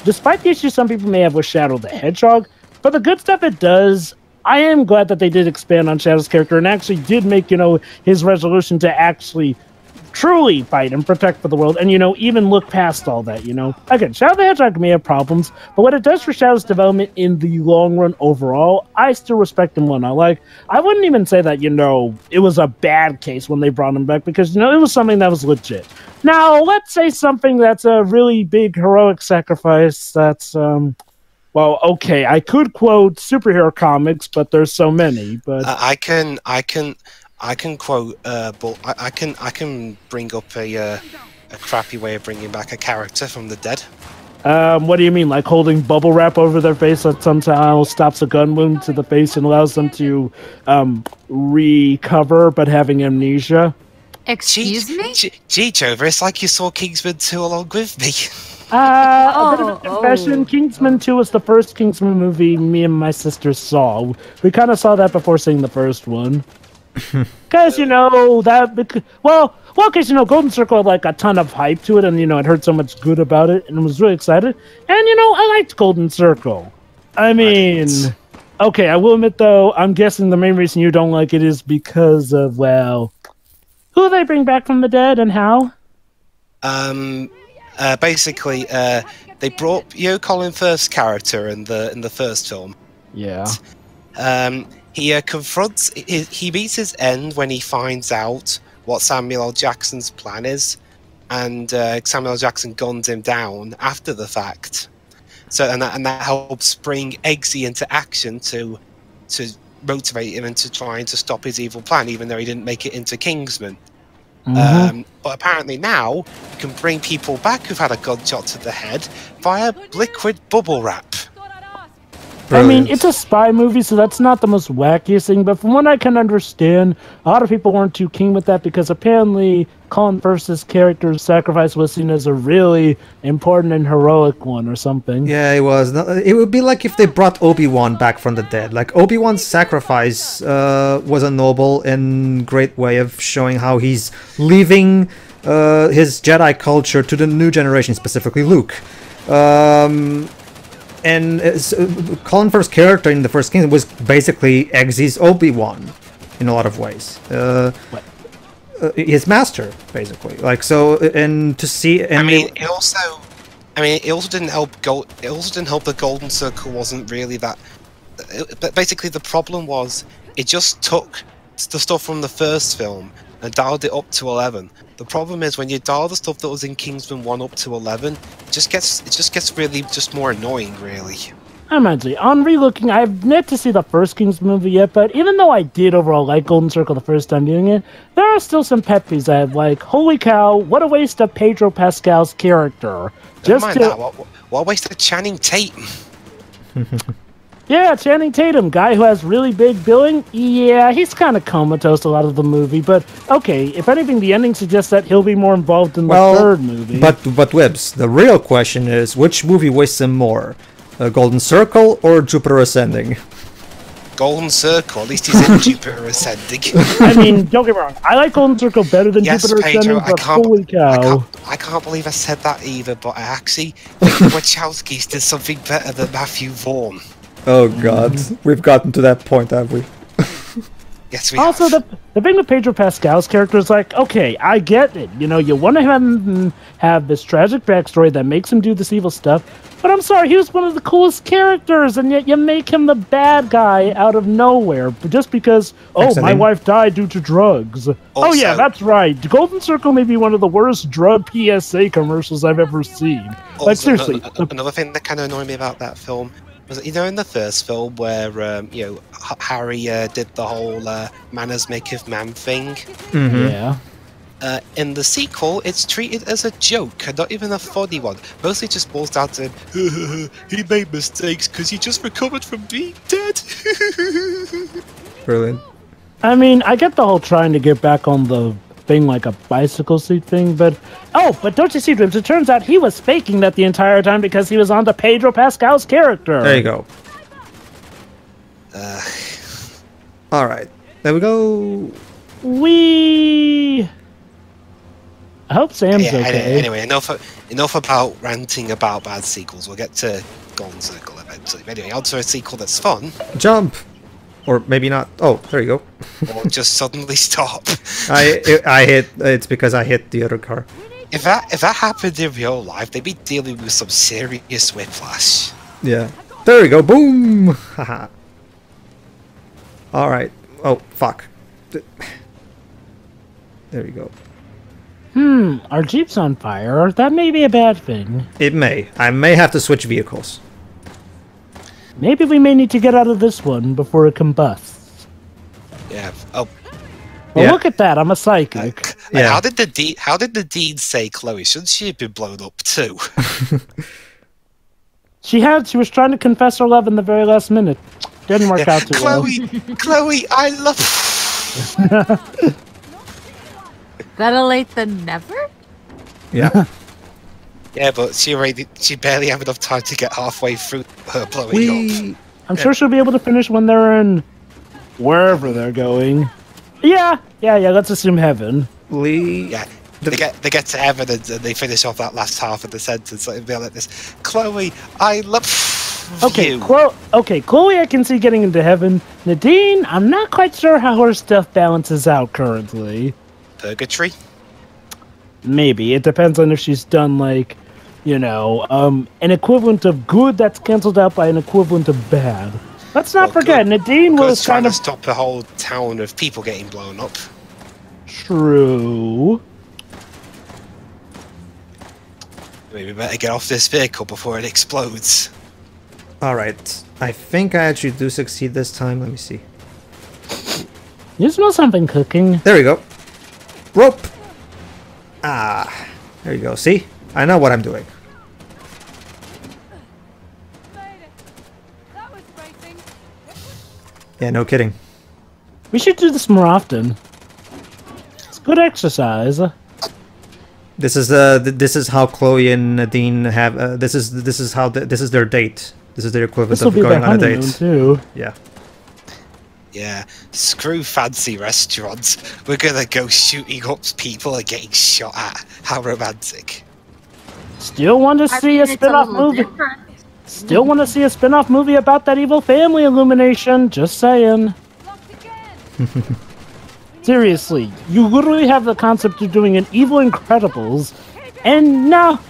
despite the issues some people may have with Shadow the Hedgehog, for the good stuff it does, I am glad that they did expand on Shadow's character and actually did make, you know, his resolution to actually truly fight and protect for the world and, you know, even look past all that, you know. Again, Shadow the Hedgehog may have problems, but what it does for Shadow's development in the long run overall, I still respect him one. I wouldn't even say that, you know, it was a bad case when they brought him back because, you know, it was something that was legit. Now, let's say something that's a really big heroic sacrifice that's, well, okay, I could quote superhero comics, but there's so many. But I can quote, but I can bring up a crappy way of bringing back a character from the dead. What do you mean, like holding bubble wrap over their face that somehow stops a gun wound to the face and allows them to recover, but having amnesia? Excuse me? Gee, Jova, it's like you saw Kingsman 2 along with me. A bit of a confession. Kingsman 2 was the first Kingsman movie me and my sister saw. We kind of saw that before seeing the first one. Because, because, Golden Circle had, like, a ton of hype to it, and, I'd heard so much good about it, and was really excited. And, I liked Golden Circle. I mean, okay, I will admit, though, I'm guessing the main reason you don't like it is because of, well, who they bring back from the dead and how? Basically, they brought Colin Firth's character in the first film. Yeah. He confronts. He meets his end when he finds out what Samuel L. Jackson's plan is, and Samuel L. Jackson guns him down after the fact. So and that helps bring Eggsy into action to motivate him into trying to stop his evil plan, even though he didn't make it into Kingsman. But apparently now you can bring people back who've had a gunshot to the head via liquid bubble wrap. Brilliant. I mean, it's a spy movie, so that's not the most wackiest thing, but from what I can understand, a lot of people weren't too keen with that because apparently Colin Firth's character's sacrifice was seen as a really important and heroic one or something. Yeah, it was. It would be like if they brought Obi-Wan back from the dead. Like, Obi-Wan's sacrifice was a noble and great way of showing how he's leaving his Jedi culture to the new generation, specifically Luke. And Colin Firth's character in the first Kingdom was basically Eggsy's Obi-Wan in a lot of ways. His master, basically. Like, so, and to see. And it also didn't help. It also didn't help the Golden Circle wasn't really that. But basically, the problem was it just took the stuff from the first film and dialed it up to 11. The problem is when you dial the stuff that was in Kingsman 1 up to 11, it just gets really just more annoying, really. I'm actually on relooking. I've yet to see the first Kingsman movie yet, but even though I did overall like Golden Circle the first time viewing it, there are still some pet peeves I have. Like, holy cow, what a waste of Pedro Pascal's character. Don't mind that. What a waste of Channing Tatum. Yeah, Channing Tatum, guy who has really big billing. Yeah, he's kind of comatose a lot of the movie, but okay, if anything, the ending suggests that he'll be more involved in the third movie. But Wibbs, the real question is, which movie wastes him more? Golden Circle or Jupiter Ascending? Golden Circle, at least he's in Jupiter Ascending. I mean, don't get me wrong, I like Golden Circle better than Jupiter Ascending, but holy cow. I can't believe I said that either, but I actually think the Wachowskis did something better than Matthew Vaughn. Oh god, we've gotten to that point, have we? Yes, we also, have. the thing with Pedro Pascal's character is like, okay, I get it. You want to have him have this tragic backstory that makes him do this evil stuff, but I'm sorry, he was one of the coolest characters, and yet you make him the bad guy out of nowhere just because, my wife died due to drugs. Also, yeah, that's right. Golden Circle may be one of the worst drug PSA commercials I've ever seen. Also, like, seriously. Another thing that kind of annoyed me about that film was, in the first film where, Harry did the whole manners maketh man thing. Mm-hmm. Yeah. In the sequel, it's treated as a joke, and not even a funny one. Mostly just boils down to he made mistakes because he just recovered from being dead. Brilliant. I mean, I get the whole trying to get back on the thing like a bicycle seat thing, but don't you see, Dribbs? It turns out he was faking that the entire time because he was on to Pedro Pascal's character. There you go. All right, there we go. I hope Sam's okay. Anyway, enough about ranting about bad sequels. We'll get to Golden Circle eventually. Anyway, on to a sequel that's fun. Jump! Or maybe not. Oh, there you go. Or just suddenly stop. It's because I hit the other car. If that happened in real life, they'd be dealing with some serious whiplash. Yeah. There we go. Boom! Haha. Alright. Oh, fuck. There you go. Our Jeep's on fire. That may be a bad thing. It may. I may have to switch vehicles. Maybe we may need to get out of this one before it combusts. Yeah. Oh. Well, look at that. I'm a psychic. Yeah. How did the deed say, Chloe? Shouldn't she have been blown up too? She was trying to confess her love in the very last minute. Didn't work out too well. Chloe, I love. Better late than never? Yeah. Yeah, but she barely have enough time to get halfway through her blowing up. I'm sure she'll be able to finish when they're in wherever they're going. Yeah. Let's assume heaven. Lee. Yeah. They get to heaven and they finish off that last half of the sentence. Like, they'll like this. Chloe, I love Okay, you. Chloe, I can see getting into heaven. Nadine, I'm not quite sure how her stuff balances out currently. Purgatory. Maybe it depends on if she's done like, an equivalent of good that's canceled out by an equivalent of bad. Let's not forget, Nadine was trying kind of to stop a whole town of people getting blown up. true. Maybe we better get off this vehicle before it explodes. Alright. I think I actually do succeed this time. Let me see. You smell something cooking. There we go. Rope! Ah. There you go. See? I know what I'm doing. That was racing. Yeah, no kidding. We should do this more often. It's good exercise. This is how Chloe and Nadine have. This is their date. This is their equivalent This will of be their going on a honeymoon date. too. Yeah. Yeah, screw fancy restaurants. We're gonna go shooting up people and getting shot at. How romantic. Still want to see a spin-off movie. Still want to see a spin-off movie about that evil family illumination. Just saying. Locked again. Seriously, you literally have the concept of doing an Evil Incredibles, and no,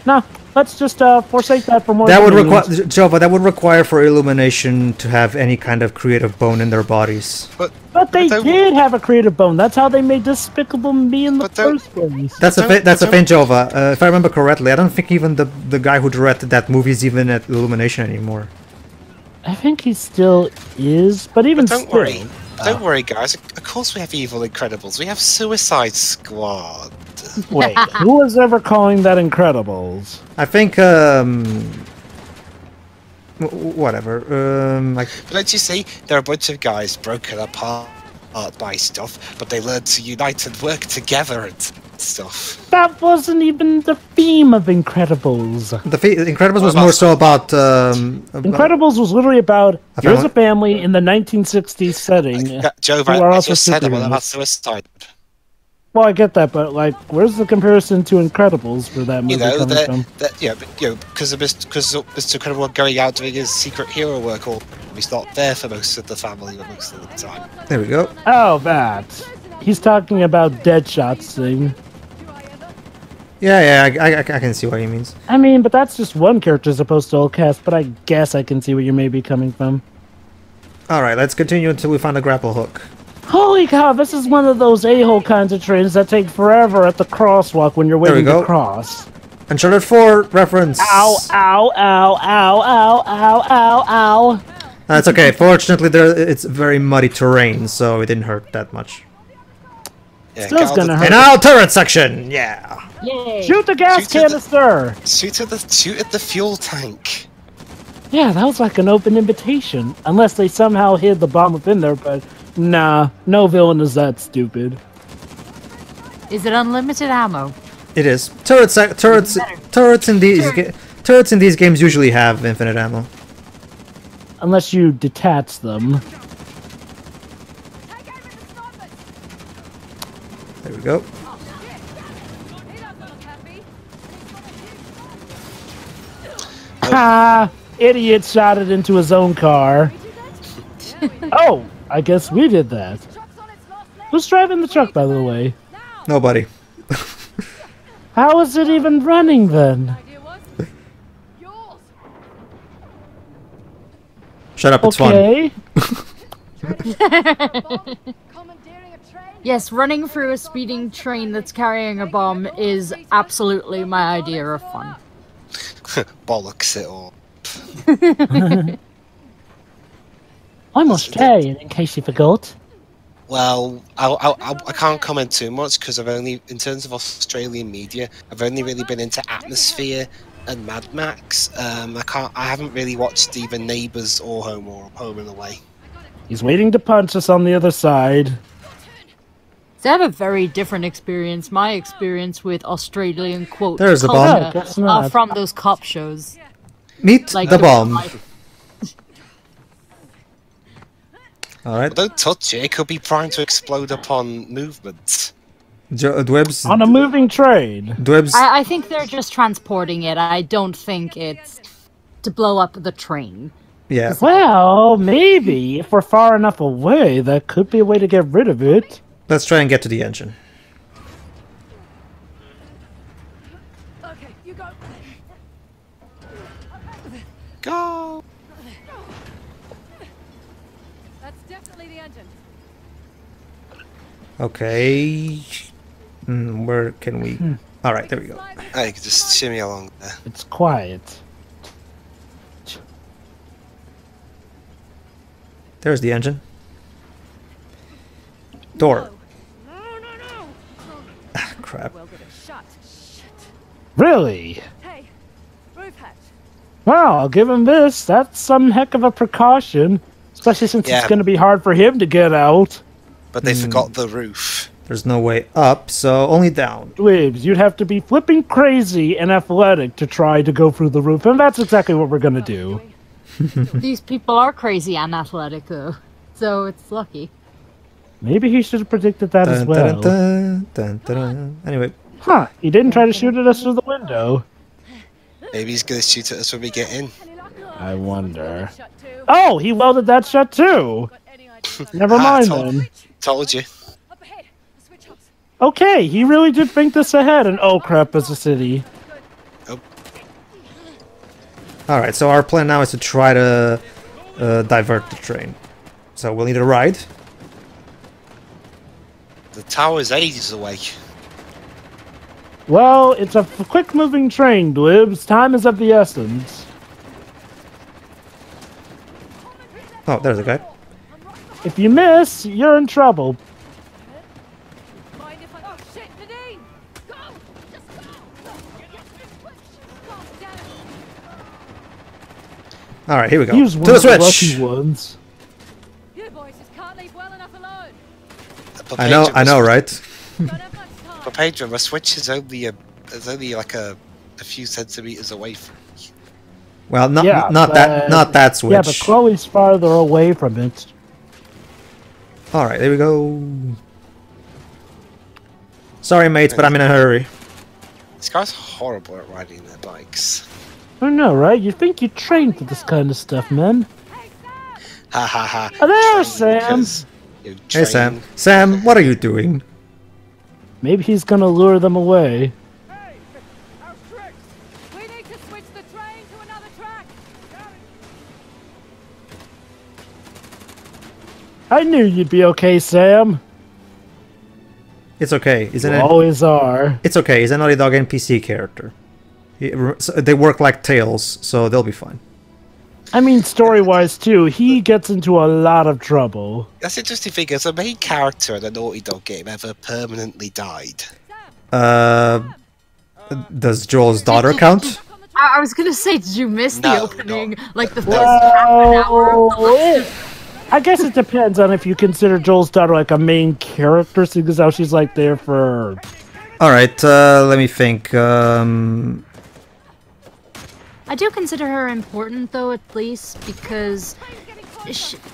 let's just forsake that for more. That would meetings. require Jova. That would require for Illumination to have any kind of creative bone in their bodies. But they did have a creative bone. That's how they made Despicable Me in the first place. That's a thing, Jova. If I remember correctly, I don't think even the guy who directed that movie is even at Illumination anymore. I think he still is, but even Don't still. worry. Don't worry, guys. Of course we have Evil Incredibles. We have Suicide Squad. Wait, who was ever calling that Incredibles? I think whatever. But don't you see, there are a bunch of guys broken apart by stuff, but they learn to unite and work together and stuff. That wasn't even the theme of Incredibles. The Incredibles was more so about. Incredibles was literally about here's a family in the 1960s setting. Joe, who are I also just said superheroes. about suicide. Well, I get that, but like, where's the comparison to Incredibles for that movie coming from? Because Mr. Incredible going out doing his secret hero work, or he's not there for most of the family most of the time. There we go. Oh, that. He's talking about Deadshot's thing. Yeah, I can see what he means. I mean, but that's just one character as opposed to all cast, but I guess I can see where you may be coming from. Alright, let's continue until we find a grapple hook. Holy cow, this is one of those a-hole kinds of trains that take forever at the crosswalk when you're waiting to cross. Uncharted 4 reference. Ow, ow, ow, ow, ow, ow, ow, ow. That's okay. Fortunately, it's very muddy terrain, so it didn't hurt that much. Yeah, Still's gonna hurt. And now turret section! Yeah! Yay! Shoot the gas canister! Shoot at the fuel tank. Yeah, that was like an open invitation. Unless they somehow hid the bomb within there, but nah, no villain is that stupid. Is it unlimited ammo? It is. Turrets in these games usually have infinite ammo. Unless you detach them. There we go. Ha! Idiot shot it into his own car. Oh, I guess we did that. Who's driving the truck, by the way? Nobody. How is it even running then? Shut up, it's Okay. Yes, running through a speeding train that's carrying a bomb is absolutely my idea of fun. Bollocks it all. I'm Australian, in case you forgot. Well, I can't comment too much because in terms of Australian media, I've only really been into Atmosphere and Mad Max. I haven't really watched even Neighbours or Home and Away. He's waiting to punch us on the other side. So I have a very different experience. My experience with Australian quote There's the bomb. culture from those cop shows. Meet Like the bomb. All right. Don't touch it. It could be primed to explode upon movement. Dwebs. On a moving train. Dwebs. I think they're just transporting it. I don't think it's to blow up the train. Yeah. Well, maybe. If we're far enough away, that could be a way to get rid of it. Let's try and get to the engine. Okay, you go. Go! That's definitely the engine. Okay. Where can we? All right, there we go. Oh, you can just shimmy along there. It's quiet. There's the engine. Door. No, no, no. Ah, crap. We'll get it shut. Shit. Really? Hey, roof hatch. Well, I'll give him this. That's some heck of a precaution. Especially since Yeah. it's going to be hard for him to get out. But they forgot the roof. There's no way up, so only down. Dwebs, you'd have to be flipping crazy and athletic to try to go through the roof, and that's exactly what we're going to do. These people are crazy and athletic, though, so it's lucky. Maybe he should have predicted that as well. Dun, dun, dun. Anyway, Huh, he didn't try to shoot at us through the window. Maybe he's gonna shoot at us when we get in. I wonder. Shut too. Oh, he welded that shut too! Got any idea? Never mind told- then. Told you. Up ahead. The switch hubs. Okay, he really did think this ahead, and oh crap, it's a city. all right. So our plan now is to try to divert the train. So we'll need a ride. The tower's ages away. Well, it's a quick-moving train, Dwebs. Time is of the essence. Oh, there's a guy. If you miss, you're in trouble. Mind if I... Oh, shit, Nadine! Go! Just go! Calm down. All right, here we go. He was To one the of the switch. lucky ones. You boys just can't leave well enough alone. But I know, Pedro, right? Don't have much time. But Pedro, the switch is only like a few centimeters away from me. Well, not Yeah, not that but- not that switch. Yeah, but Chloe's farther away from it. All right, there we go. Sorry, mates, but I'm in a hurry. These guys are horrible at riding their bikes. I know, right? You think you trained for this kind of stuff, man? Ha ha ha. Oh, there, Train Sam. because you Hey, Sam. train. Sam, what are you doing? Maybe he's gonna lure them away. Hey! Our tricks! We need to switch the train to another track! I knew you'd be okay, Sam. It's okay. Isn't You it? always are. It's okay. He's a Naughty Dog NPC character. They work like tails, so they'll be fine. I mean, story-wise, too, he gets into a lot of trouble. That's interesting thing. As a main character in a Naughty Dog game ever permanently died. Does Joel's daughter count? I was gonna say, did you miss the No, opening? no. Like the first half an hour? Well, I guess it depends on if you consider Joel's daughter like a main character, seeing as how she's like there for... All right. Let me think. I do consider her important, though, at least, because,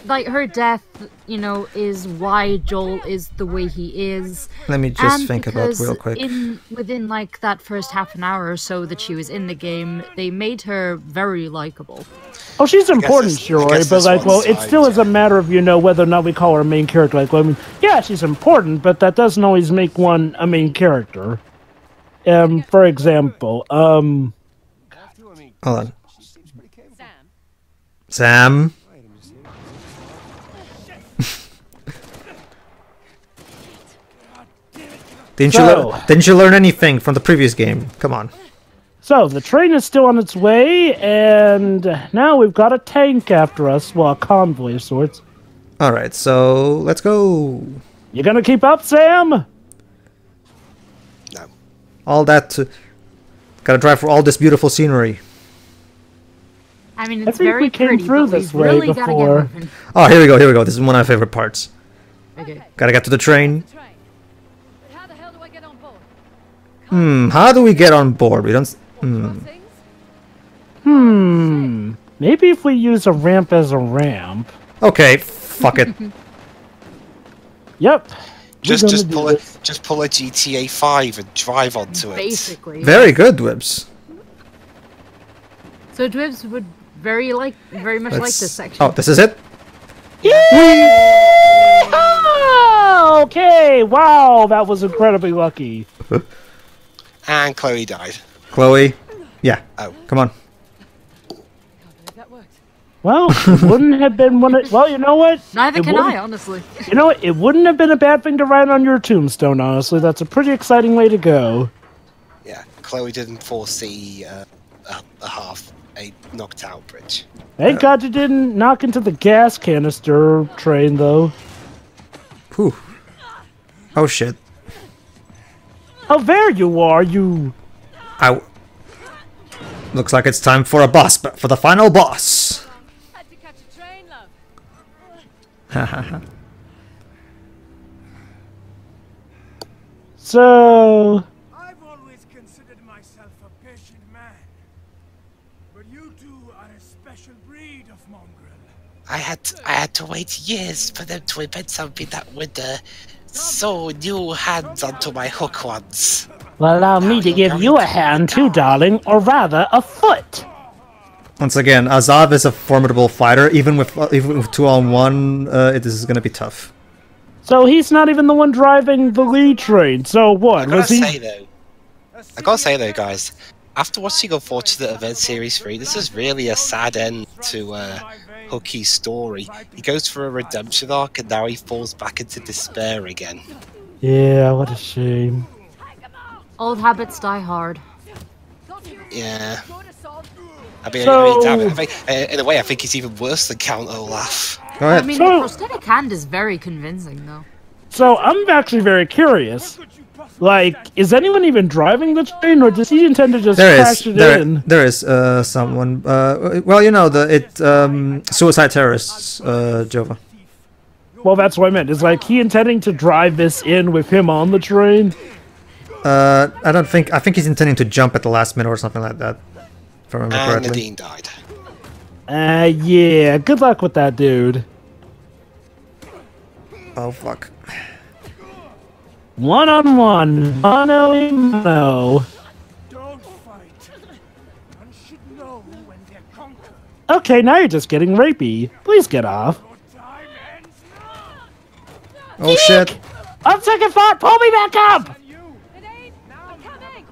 like, her death, you know, is why Joel is the way he is. Let me just And think about because real quick. within, like, that first half an hour or so that she was in the game, they made her very likable. Oh, she's important, it's- I sure, guess but that's like, one well, it side, still is a yeah. matter of, you know, whether or not we call her a main character. Like, well, I mean, yeah, she's important, but that doesn't always make one a main character. For example, Hold on. Sam. Sam. Didn't you learn anything from the previous game? Come on. so the train is still on its way, and now we've got a tank after us, well, a convoy of sorts. All right, so let's go. You gonna keep up, Sam? No. All that. Gotta drive for all this beautiful scenery. I mean, I it's think very we came pretty, through but this we've way really gotta before. get moving. Oh, here we go. Here we go. This is one of my favorite parts. Okay. Gotta get to the train. Train. But how the hell do I get on board? How do we get on board? We don't. Crossings? Maybe if we use a ramp as a ramp. Okay, fuck it. Yep. Just pull a GTA 5 and drive onto it. Basically. Very good, Dwibs. So Dwibs would very much like this section. Oh, this is it? Oh, okay, wow, that was incredibly lucky. And Chloe died. Chloe. Yeah. Oh. Come on. That worked. Well, it wouldn't have been one of... Well, you know what? Neither It can wouldn't- I, honestly. You know what? It wouldn't have been a bad thing to write on your tombstone, honestly. That's a pretty exciting way to go. Yeah, Chloe didn't foresee a knocked out bridge. Thank God you didn't knock into the gas canister train, though. Whew. Oh shit. Oh, there you are, you... Ow. Looks like it's time for a boss, but for the final boss. Had to catch a train, love. So... I've always considered myself a patient man. But you two are a special breed of mongrel. I had to wait years for them to invent something that would sew new hands onto my hook once. Well, allow me to give you a hand too, darling, or rather, a foot. Once again, Asav is a formidable fighter. Even with 2-on-1, this is gonna be tough. So he's not even the one driving the lead train. So what? I Was he? gotta say though, guys, after watching Unfortunate Event Series 3, this is really a sad end to Hookie's story. He goes through a redemption arc and now he falls back into despair again. Yeah, what a shame. Old habits die hard. Yeah. I mean, So- in a way, I think he's even worse than Count Olaf. Go I ahead. mean, So- the prosthetic hand is very convincing, though. So I'm actually very curious. Like, is anyone even driving the train, or does he intend to just crash it in? There is someone. Well, you know suicide terrorists, Jova. Well, that's what I meant. Is like he intending to drive this in with him on the train? I don't think. I think he's intending to jump at the last minute or something like that. If I remember And correctly. Nadine died. Yeah. Good luck with that, dude. Oh fuck. 1-on-1, mano. Don't fight. One should know when they're conquered. Okay, now you're just getting rapey. Please get off. Your time ends now. Oh shit. On second thought, pull me back up. Nadine, I'm coming.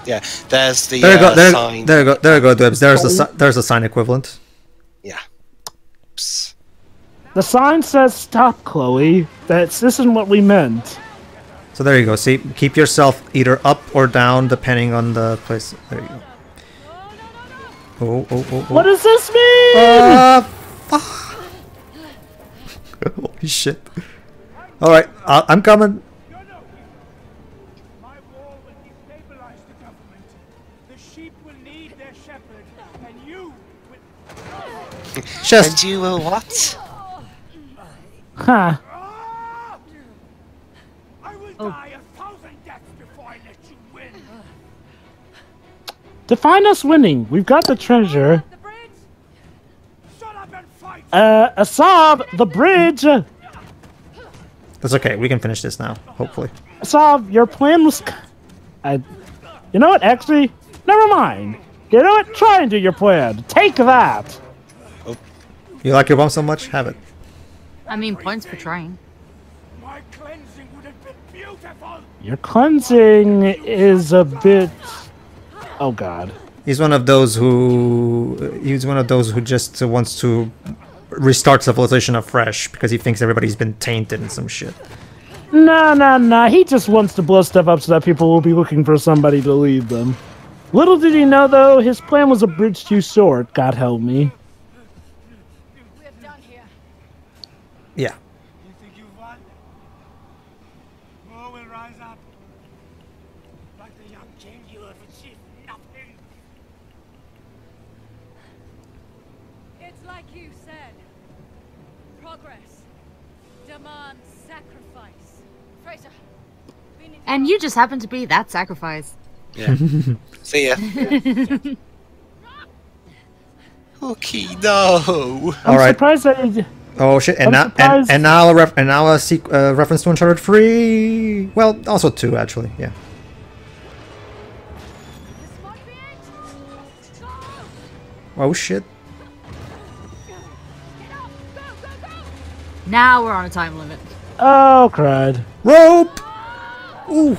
Yeah, there's the There you go. sign. There you go, Dibs. There's a sign equivalent. Yeah. Oops. The sign says "Stop, Chloe." This isn't what we meant. So there you go. See, keep yourself either up or down depending on the place. There you go. Oh. What does this mean? Holy shit. Alright, I'm coming. My war will destabilize the government. The sheep will need their shepherd, and you will. Just. And you will what? Huh. I will die 1,000 deaths before I let you win. Define us winning. We've got the treasure. The bridge. Shut up and fight. Asav, the bridge. That's okay. We can finish this now. Hopefully. Asav, your plan was... You know what? Actually, never mind. You know what? Try and do your plan. Take that. You like your bomb so much? Have it. I mean, points for trying. My cleansing would have been beautiful. Your cleansing is a bit... Oh, God. He's one of those who just wants to restart civilization afresh because he thinks everybody's been tainted and some shit. Nah. He just wants to blow stuff up so that people will be looking for somebody to lead them. Little did he know, though, his plan was a bridge too short. God help me. We have done here. Yeah. You think you won? More will rise up. Like the young king, you have achieved nothing. It's like you said. Progress demands sacrifice. Fraser. we need to And go. you just happen to be that sacrifice. Yeah. See ya. Okay, no. I'm All right. surprised that. Oh shit! And now, surprised- and now, a reference to Uncharted 3. Well, also 2 actually. Yeah. This might be it. Go! Oh shit! Get up! Go, go, go! Now we're on a time limit. Oh, crud. Rope. Ooh.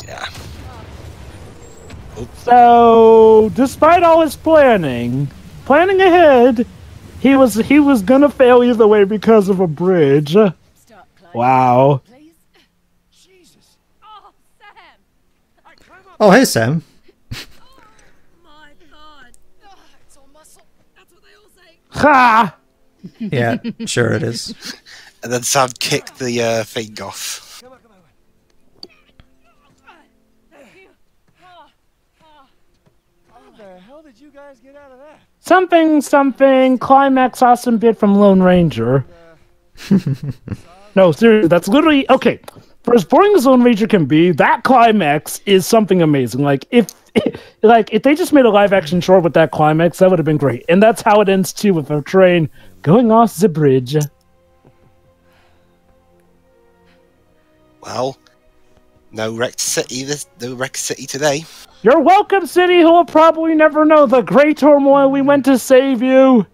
Yeah. So, despite all his planning ahead, he was gonna fail either way because of a bridge. Start climbing, Wow. please. Jesus. Oh, Sam! I climb up. Oh hey Sam. My God! It's all muscle. That's what they all say. Ha! Yeah, sure it is. And then Sam kicked the thing off. Come on, come on. How the hell did you guys get out of that? Something, climax awesome bit from Lone Ranger. No, seriously, that's literally, okay. For as boring as Lone Ranger can be, that climax is something amazing. Like, if they just made a live-action short with that climax, that would have been great. And that's how it ends, too, with a train going off the bridge. Well, no wrecked city. No wrecked city today. You're welcome, City, who will probably never know the great turmoil we went to save you.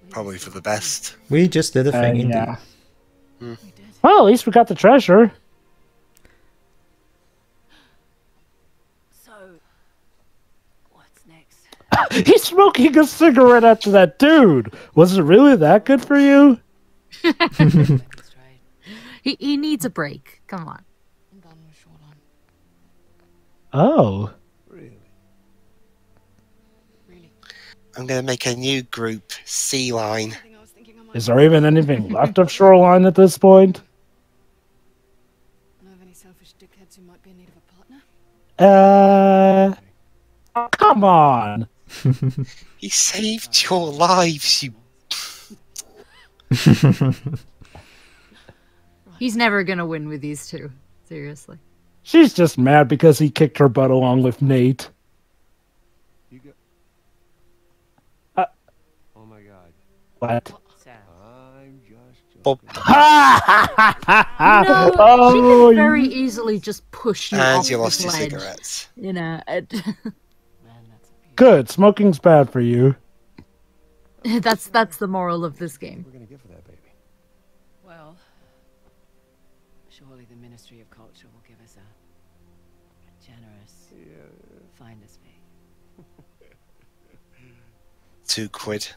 Probably for the best. We just did a thing indeed. Yeah. Well, at least we got the treasure. So, what's next? He's smoking a cigarette after that, dude. Was it really that good for you? Straight. He needs a break. Come on. I'm done with shoreline. Oh. Really? Really. I'm gonna make a new group, Sea Line. I think I was thinking I might Is there even anything left of Shoreline at this point? know of any selfish dickheads who might be in need of a partner. Oh, come on. He saved your lives, you. He's never gonna win with these two. Seriously. She's just mad because he kicked her butt along with Nate. You go. Uh, Oh my god. What? I'm just. Bob. No, Oh, she can very easily just push you And off you the lost your ledge. cigarettes. You know, Man, that's a beauty. Good. Smoking's bad for you. that's the moral of this game. We're gonna get for that baby. Well, surely the Ministry of Culture will give us a generous finder's fee. £2.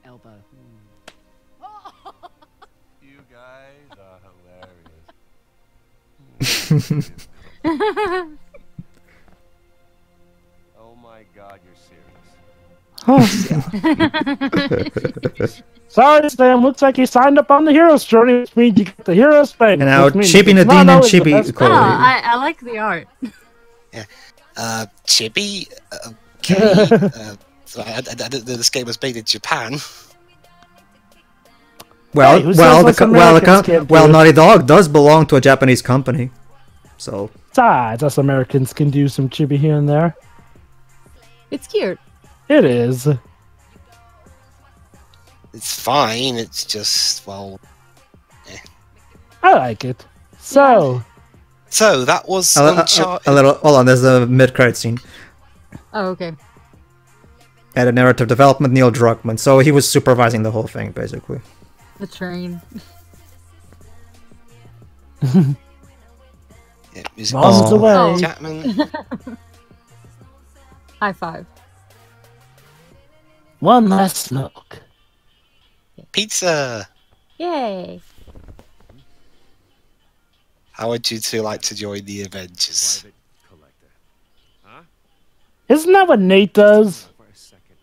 Elbow. You guys are hilarious. Oh my god, you're serious. Sorry, Sam. Looks like you signed up on the Heroes Journey, which means you get the Heroes thing. And now which means Chibi it's not Nadine and always the Chibi best Chloe. Oh, I like the art. Chibi? Okay. So I didn't know this game was made in Japan. Well, Hey, who well, says us Americans can't do it? Naughty Dog does belong to a Japanese company, so Besides, us Americans can do some chibi here and there. It's cute. It is. It's fine. It's just well. I like it. So, So that was a Uncharted. little. Hold on, there's a mid-credit scene. Oh, okay. At a narrative development, Neil Druckmann. So he was supervising the whole thing, basically. The train. Yeah, music bombs Oh. away. Oh. Chapman. High five. One last smoke. Pizza. Yay. How would you two like to join the Avengers? Private collector. Huh? Isn't that what Nate does? For a second.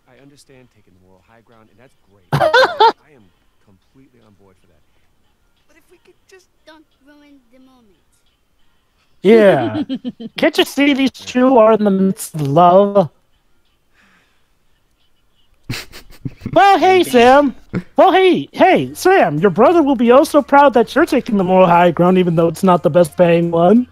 I understand taking the moral high ground, and that's great. I am completely on board for that. But if we could just. Don't ruin the moment. Yeah. Can't you see these two are in the midst of love? Well, hey, Sam. Well, hey, Sam. Your brother will be oh so proud that you're taking the moral high ground, even though it's not the best paying one.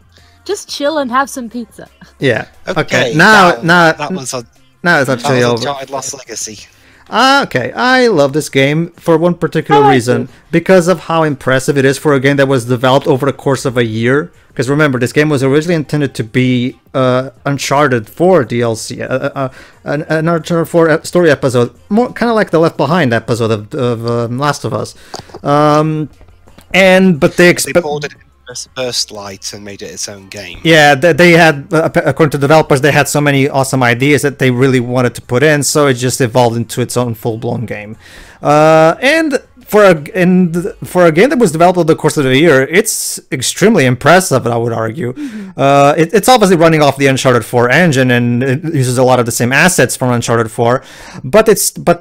Just chill and have some pizza. Yeah. Okay. that Now was a it's actually over. Uncharted Lost Legacy. Okay, I love this game for one particular reason, because of how impressive it is for a game that was developed over the course of a year. Because remember, this game was originally intended to be Uncharted 4 DLC, an Uncharted 4 story episode, more kind of like the Left Behind episode of Last of Us. But they poured it in burst light and made it its own game. Yeah, they had, according to developers, they had so many awesome ideas that they really wanted to put in, so it just evolved into its own full-blown game. And for a game that was developed over the course of the year, it's extremely impressive, I would argue. It's obviously running off the Uncharted 4 engine, and it uses a lot of the same assets from Uncharted 4. But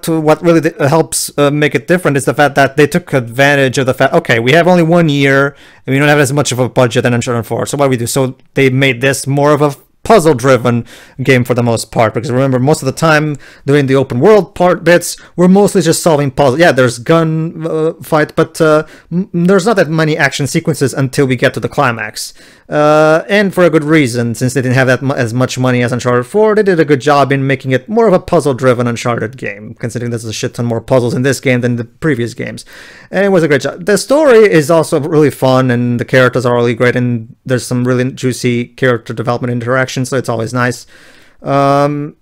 what really helps make it different is the fact that they took advantage of the fact, okay, we have only 1 year, and we don't have as much of a budget than Uncharted 4. So what do we do? So they made this more of a puzzle-driven game for the most part, because remember, most of the time during the open world bits, we're mostly just solving puzzles. Yeah, there's gun fight, but there's not that many action sequences until we get to the climax. And for a good reason, since they didn't have as much money as Uncharted 4, they did a good job in making it more of a puzzle-driven Uncharted game, considering there's a shit ton more puzzles in this game than the previous games. And it was a great job. The story is also really fun, and the characters are really great, and there's some really juicy character development interaction, so it's always nice. And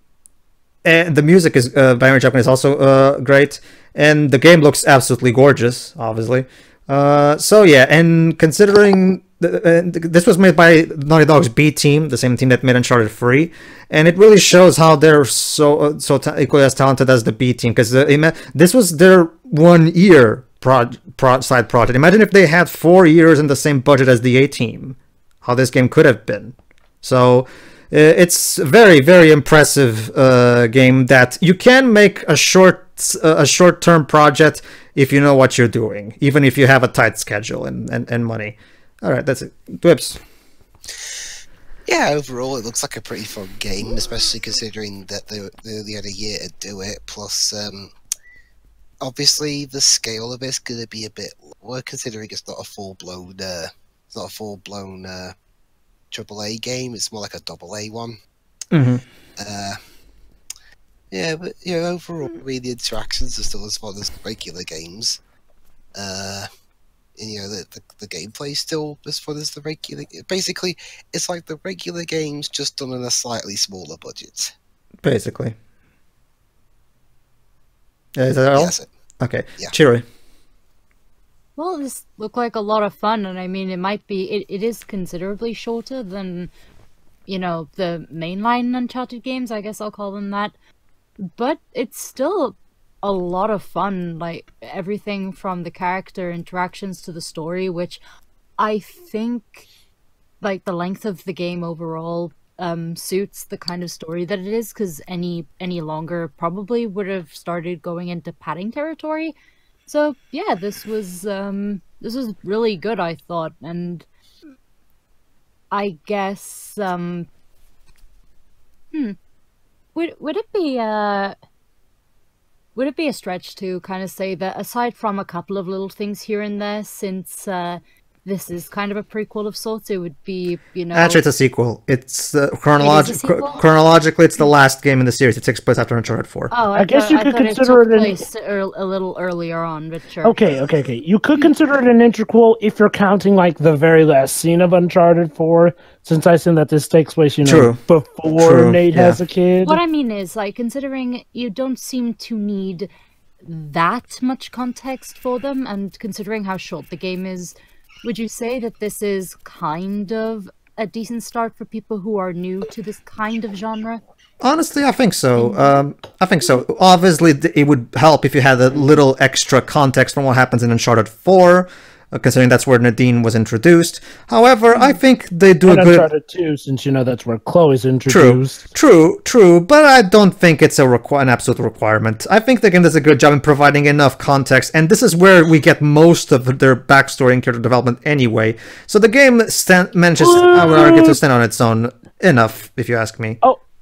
the music is by Aaron Chapman is also great, and the game looks absolutely gorgeous, obviously. So yeah, and considering this was made by Naughty Dog's B team, the same team that made Uncharted 3, and it really shows how they're so equally as talented as the B team, because this was their 1 year side project. Imagine if they had 4 years and the same budget as the A team, how this game could have been. So it's a very, very impressive game that you can make a short-term project if you know what you're doing, even if you have a tight schedule and money. All right, that's it. Dwips. Yeah, overall it looks like a pretty fun game, especially considering that they only had a year to do it. Plus, obviously the scale of it's going to be a bit lower, considering it's not a full-blown AAA game. It's more like a AA one. Yeah, but overall, the interactions are still as fun as regular games. And, the gameplay is still as fun as the regular. Basically, it's like the regular games, just done on a slightly smaller budget. Basically. Is that all? Yes. Okay. Yeah. Cheery. Well, this looked like a lot of fun, and I mean, it is considerably shorter than, the mainline Uncharted games, I guess I'll call them that. But it's still a lot of fun, like, everything from the character interactions to the story, which I think, like, the length of the game overall suits the kind of story that it is, because any longer probably would have started going into padding territory. So yeah, this was really good, I thought, and I guess would it be a stretch to kind of say that aside from a couple of little things here and there, since this is kind of a prequel of sorts, it would be, Actually, it's a sequel. It's chronologically, it's the last game in the series. It takes place after Uncharted 4. Oh, I guess you could consider it a little earlier on, but sure. Okay. You could consider it an interquel if you're counting, like, the very last scene of Uncharted 4, since I assume that this takes place, before Nate has a kid. What I mean is, like, considering you don't seem to need that much context for them, and considering how short the game is, would you say that this is kind of a decent start for people who are new to this kind of genre? Honestly, I think so. Obviously, it would help if you had a little extra context from what happens in Uncharted 4, considering that's where Nadine was introduced. However, I think they do a good... Uncharted 2, since that's where Chloe's introduced. True, but I don't think it's an absolute requirement. I think the game does a good job in providing enough context, and this is where we get most of their backstory and character development anyway. So the game manages, I would argue, to stand on its own enough, if you ask me.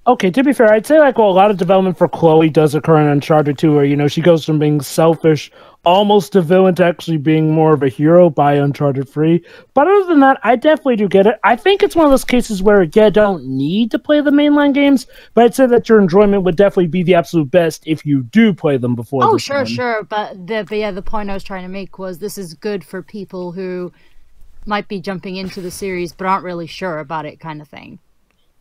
Okay, to be fair, I'd say like, well, a lot of development for Chloe does occur in Uncharted 2, where, you know, she goes from being selfish, almost a villain, to actually being more of a hero by Uncharted 3. But other than that, I definitely do get it. I think it's one of those cases where you don't need to play the mainline games, but I'd say that your enjoyment would definitely be the absolute best if you do play them before Oh, this sure, one. sure. But the point I was trying to make was this is good for people who might be jumping into the series but aren't really sure about it, kind of thing.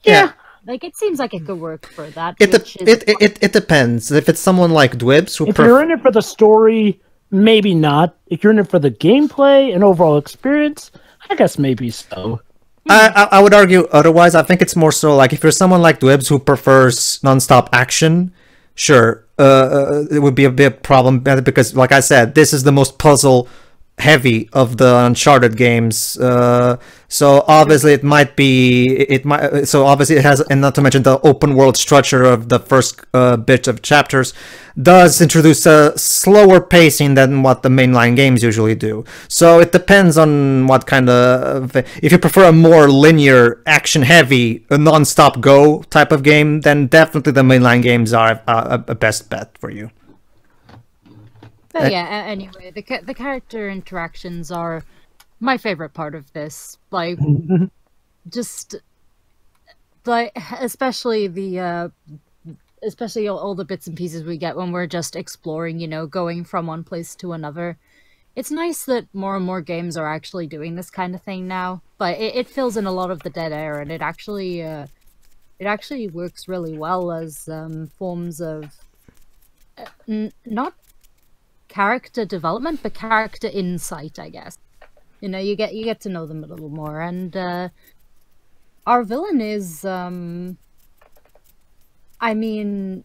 Yeah. Like, it seems like it could work for that. It depends. If it's someone like Dwibs who If you're in it for the story, maybe not. If you're in it for the gameplay and overall experience, I guess maybe so. I would argue otherwise. I think it's more so like if you're someone like Dwibs who prefers non-stop action, sure, it would be a bit problem because, like I said, this is the most puzzle heavy of the Uncharted games, so obviously it might be so obviously it has, and not to mention the open world structure of the first bit of chapters does introduce a slower pacing than what the mainline games usually do. So it depends on what kind of, if you prefer a more linear action heavy non-stop go type of game, then definitely the mainline games are a best bet for you. But yeah, anyway, the character interactions are my favorite part of this. Like, just like especially all the bits and pieces we get when we're just exploring, you know, going from one place to another. It's nice that more and more games are actually doing this kind of thing now, but it fills in a lot of the dead air, and it actually works really well as forms of not character development, but character insight, I guess. You know, you get to know them a little more, and our villain is, I mean,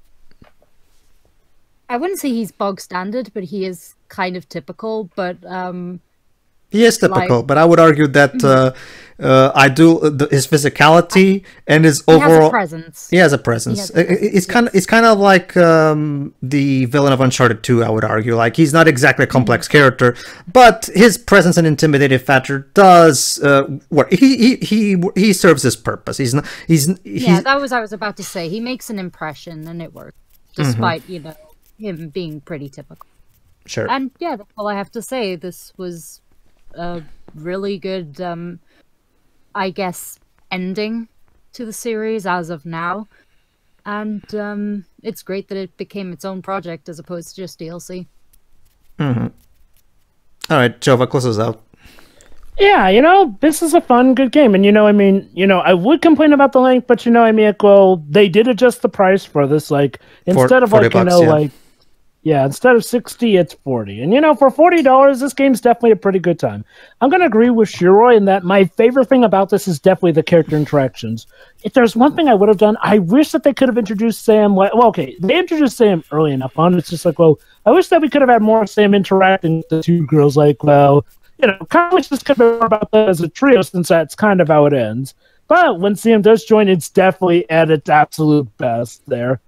I wouldn't say he's bog standard, but he is kind of typical, but he is typical, but I would argue that his physicality and his overall presence. He has a presence. It's kind of like the villain of Uncharted 2. I would argue, like, he's not exactly a complex character, but his presence and intimidating factor does work. He serves his purpose. Yeah, that was I was about to say. He makes an impression, and it works, despite you know, him being pretty typical. Sure. And yeah, that's all I have to say. This was a really good, I guess, ending to the series as of now. And it's great that it became its own project as opposed to just DLC. Mm-hmm. All right, Jova, close us out. Yeah, you know, this is a fun, good game. And, you know, I mean, you know, I would complain about the length, but, you know, I mean, like, well, they did adjust the price for this. Like, instead of, like, you know, like, yeah, instead of 60, it's 40. And, you know, for $40, this game's definitely a pretty good time. I'm going to agree with Shiroi in that my favorite thing about this is definitely the character interactions. If there's one thing I would have done, I wish that they could have introduced Sam. Well, okay, they introduced Sam early enough on. It's just like, well, I wish that we could have had more Sam interacting with the two girls. Like, well, you know, kind of wish this could have been more about that as a trio, since that's kind of how it ends. But when Sam does join, it's definitely at its absolute best there.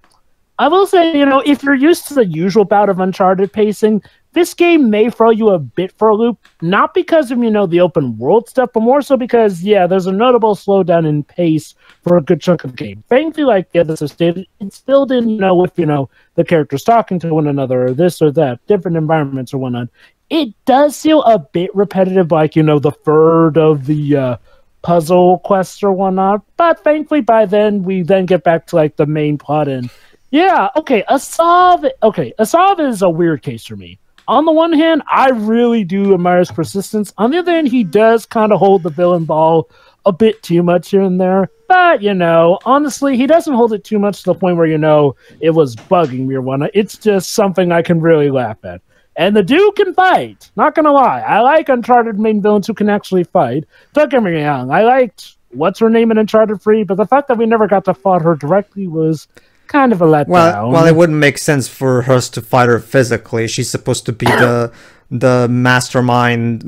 I will say, you know, if you're used to the usual bout of Uncharted pacing, this game may throw you a bit for a loop, not because of, you know, the open world stuff, but more so because, yeah, there's a notable slowdown in pace for a good chunk of the game. Thankfully, like the others have stated, it's filled in, you know, with, you know, the characters talking to one another, or this or that, different environments or whatnot. It does feel a bit repetitive, like, you know, the third of the puzzle quests or whatnot, but thankfully by then, we then get back to, like, the main plot and yeah, okay, Asav is a weird case for me. On the one hand, I really do admire his persistence. On the other hand, he does kind of hold the villain ball a bit too much here and there. But, you know, honestly, he doesn't hold it too much to the point where, you know, it was bugging me or whatnot. It's just something I can really laugh at. And the dude can fight. Not gonna lie. I like Uncharted main villains who can actually fight. Don't get me wrong. I liked what's her name in Uncharted 3, but the fact that we never got to fight her directly was kind of a letdown. Well, it wouldn't make sense for us to fight her physically. She's supposed to be the mastermind,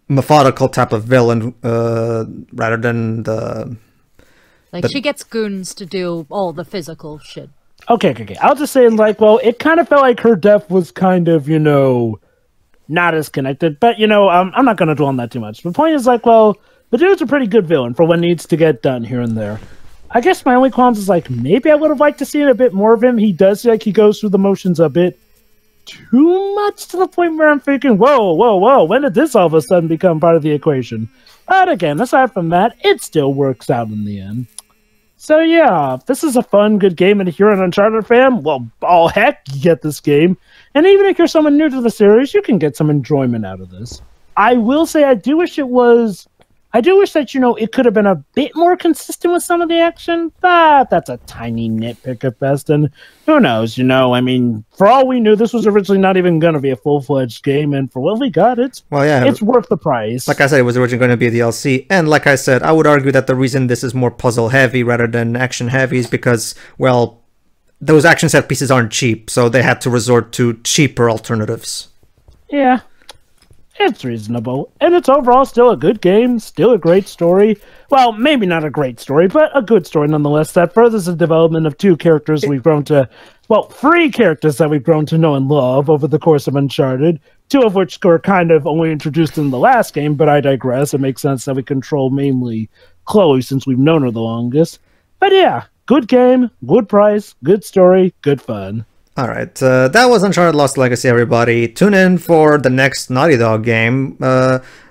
methodical type of villain, rather than the... Like, she gets goons to do all the physical shit. Okay. I'll just say, like, well, it kind of felt like her death was kind of, you know, not as connected. But, you know, I'm not going to dwell on that too much. The point is, like, well, the dude's a pretty good villain for what needs to get done here and there. I guess my only qualms is like maybe I would have liked to see a bit more of him. He does like he goes through the motions a bit too much to the point where I'm thinking, whoa, when did this all of a sudden become part of the equation? But again, aside from that, it still works out in the end. So yeah, this is a fun, good game, and if you're an Uncharted fan, well, all heck, you get this game. And even if you're someone new to the series, you can get some enjoyment out of this. I will say I do wish that, you know, it could have been a bit more consistent with some of the action, but that's a tiny nitpick at best, and who knows, you know, I mean, for all we knew, this was originally not even going to be a full-fledged game, and for what we got, it's worth the price. Like I said, it was originally going to be a DLC, and like I said, I would argue that the reason this is more puzzle-heavy rather than action-heavy is because, well, those action set pieces aren't cheap, so they had to resort to cheaper alternatives. Yeah. It's reasonable, and it's overall still a good game, still a great story. Well, maybe not a great story, but a good story nonetheless that furthers the development of three characters that we've grown to know and love over the course of Uncharted, two of which were kind of only introduced in the last game, but I digress. It makes sense that we control mainly Chloe since we've known her the longest. But yeah, good game, good price, good story, good fun. Alright, that was Uncharted Lost Legacy, everybody. Tune in for the next Naughty Dog game.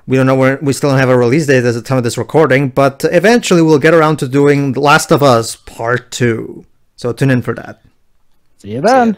We don't know we still don't have a release date at the time of this recording, but eventually we'll get around to doing The Last of Us Part 2. So tune in for that. See you then.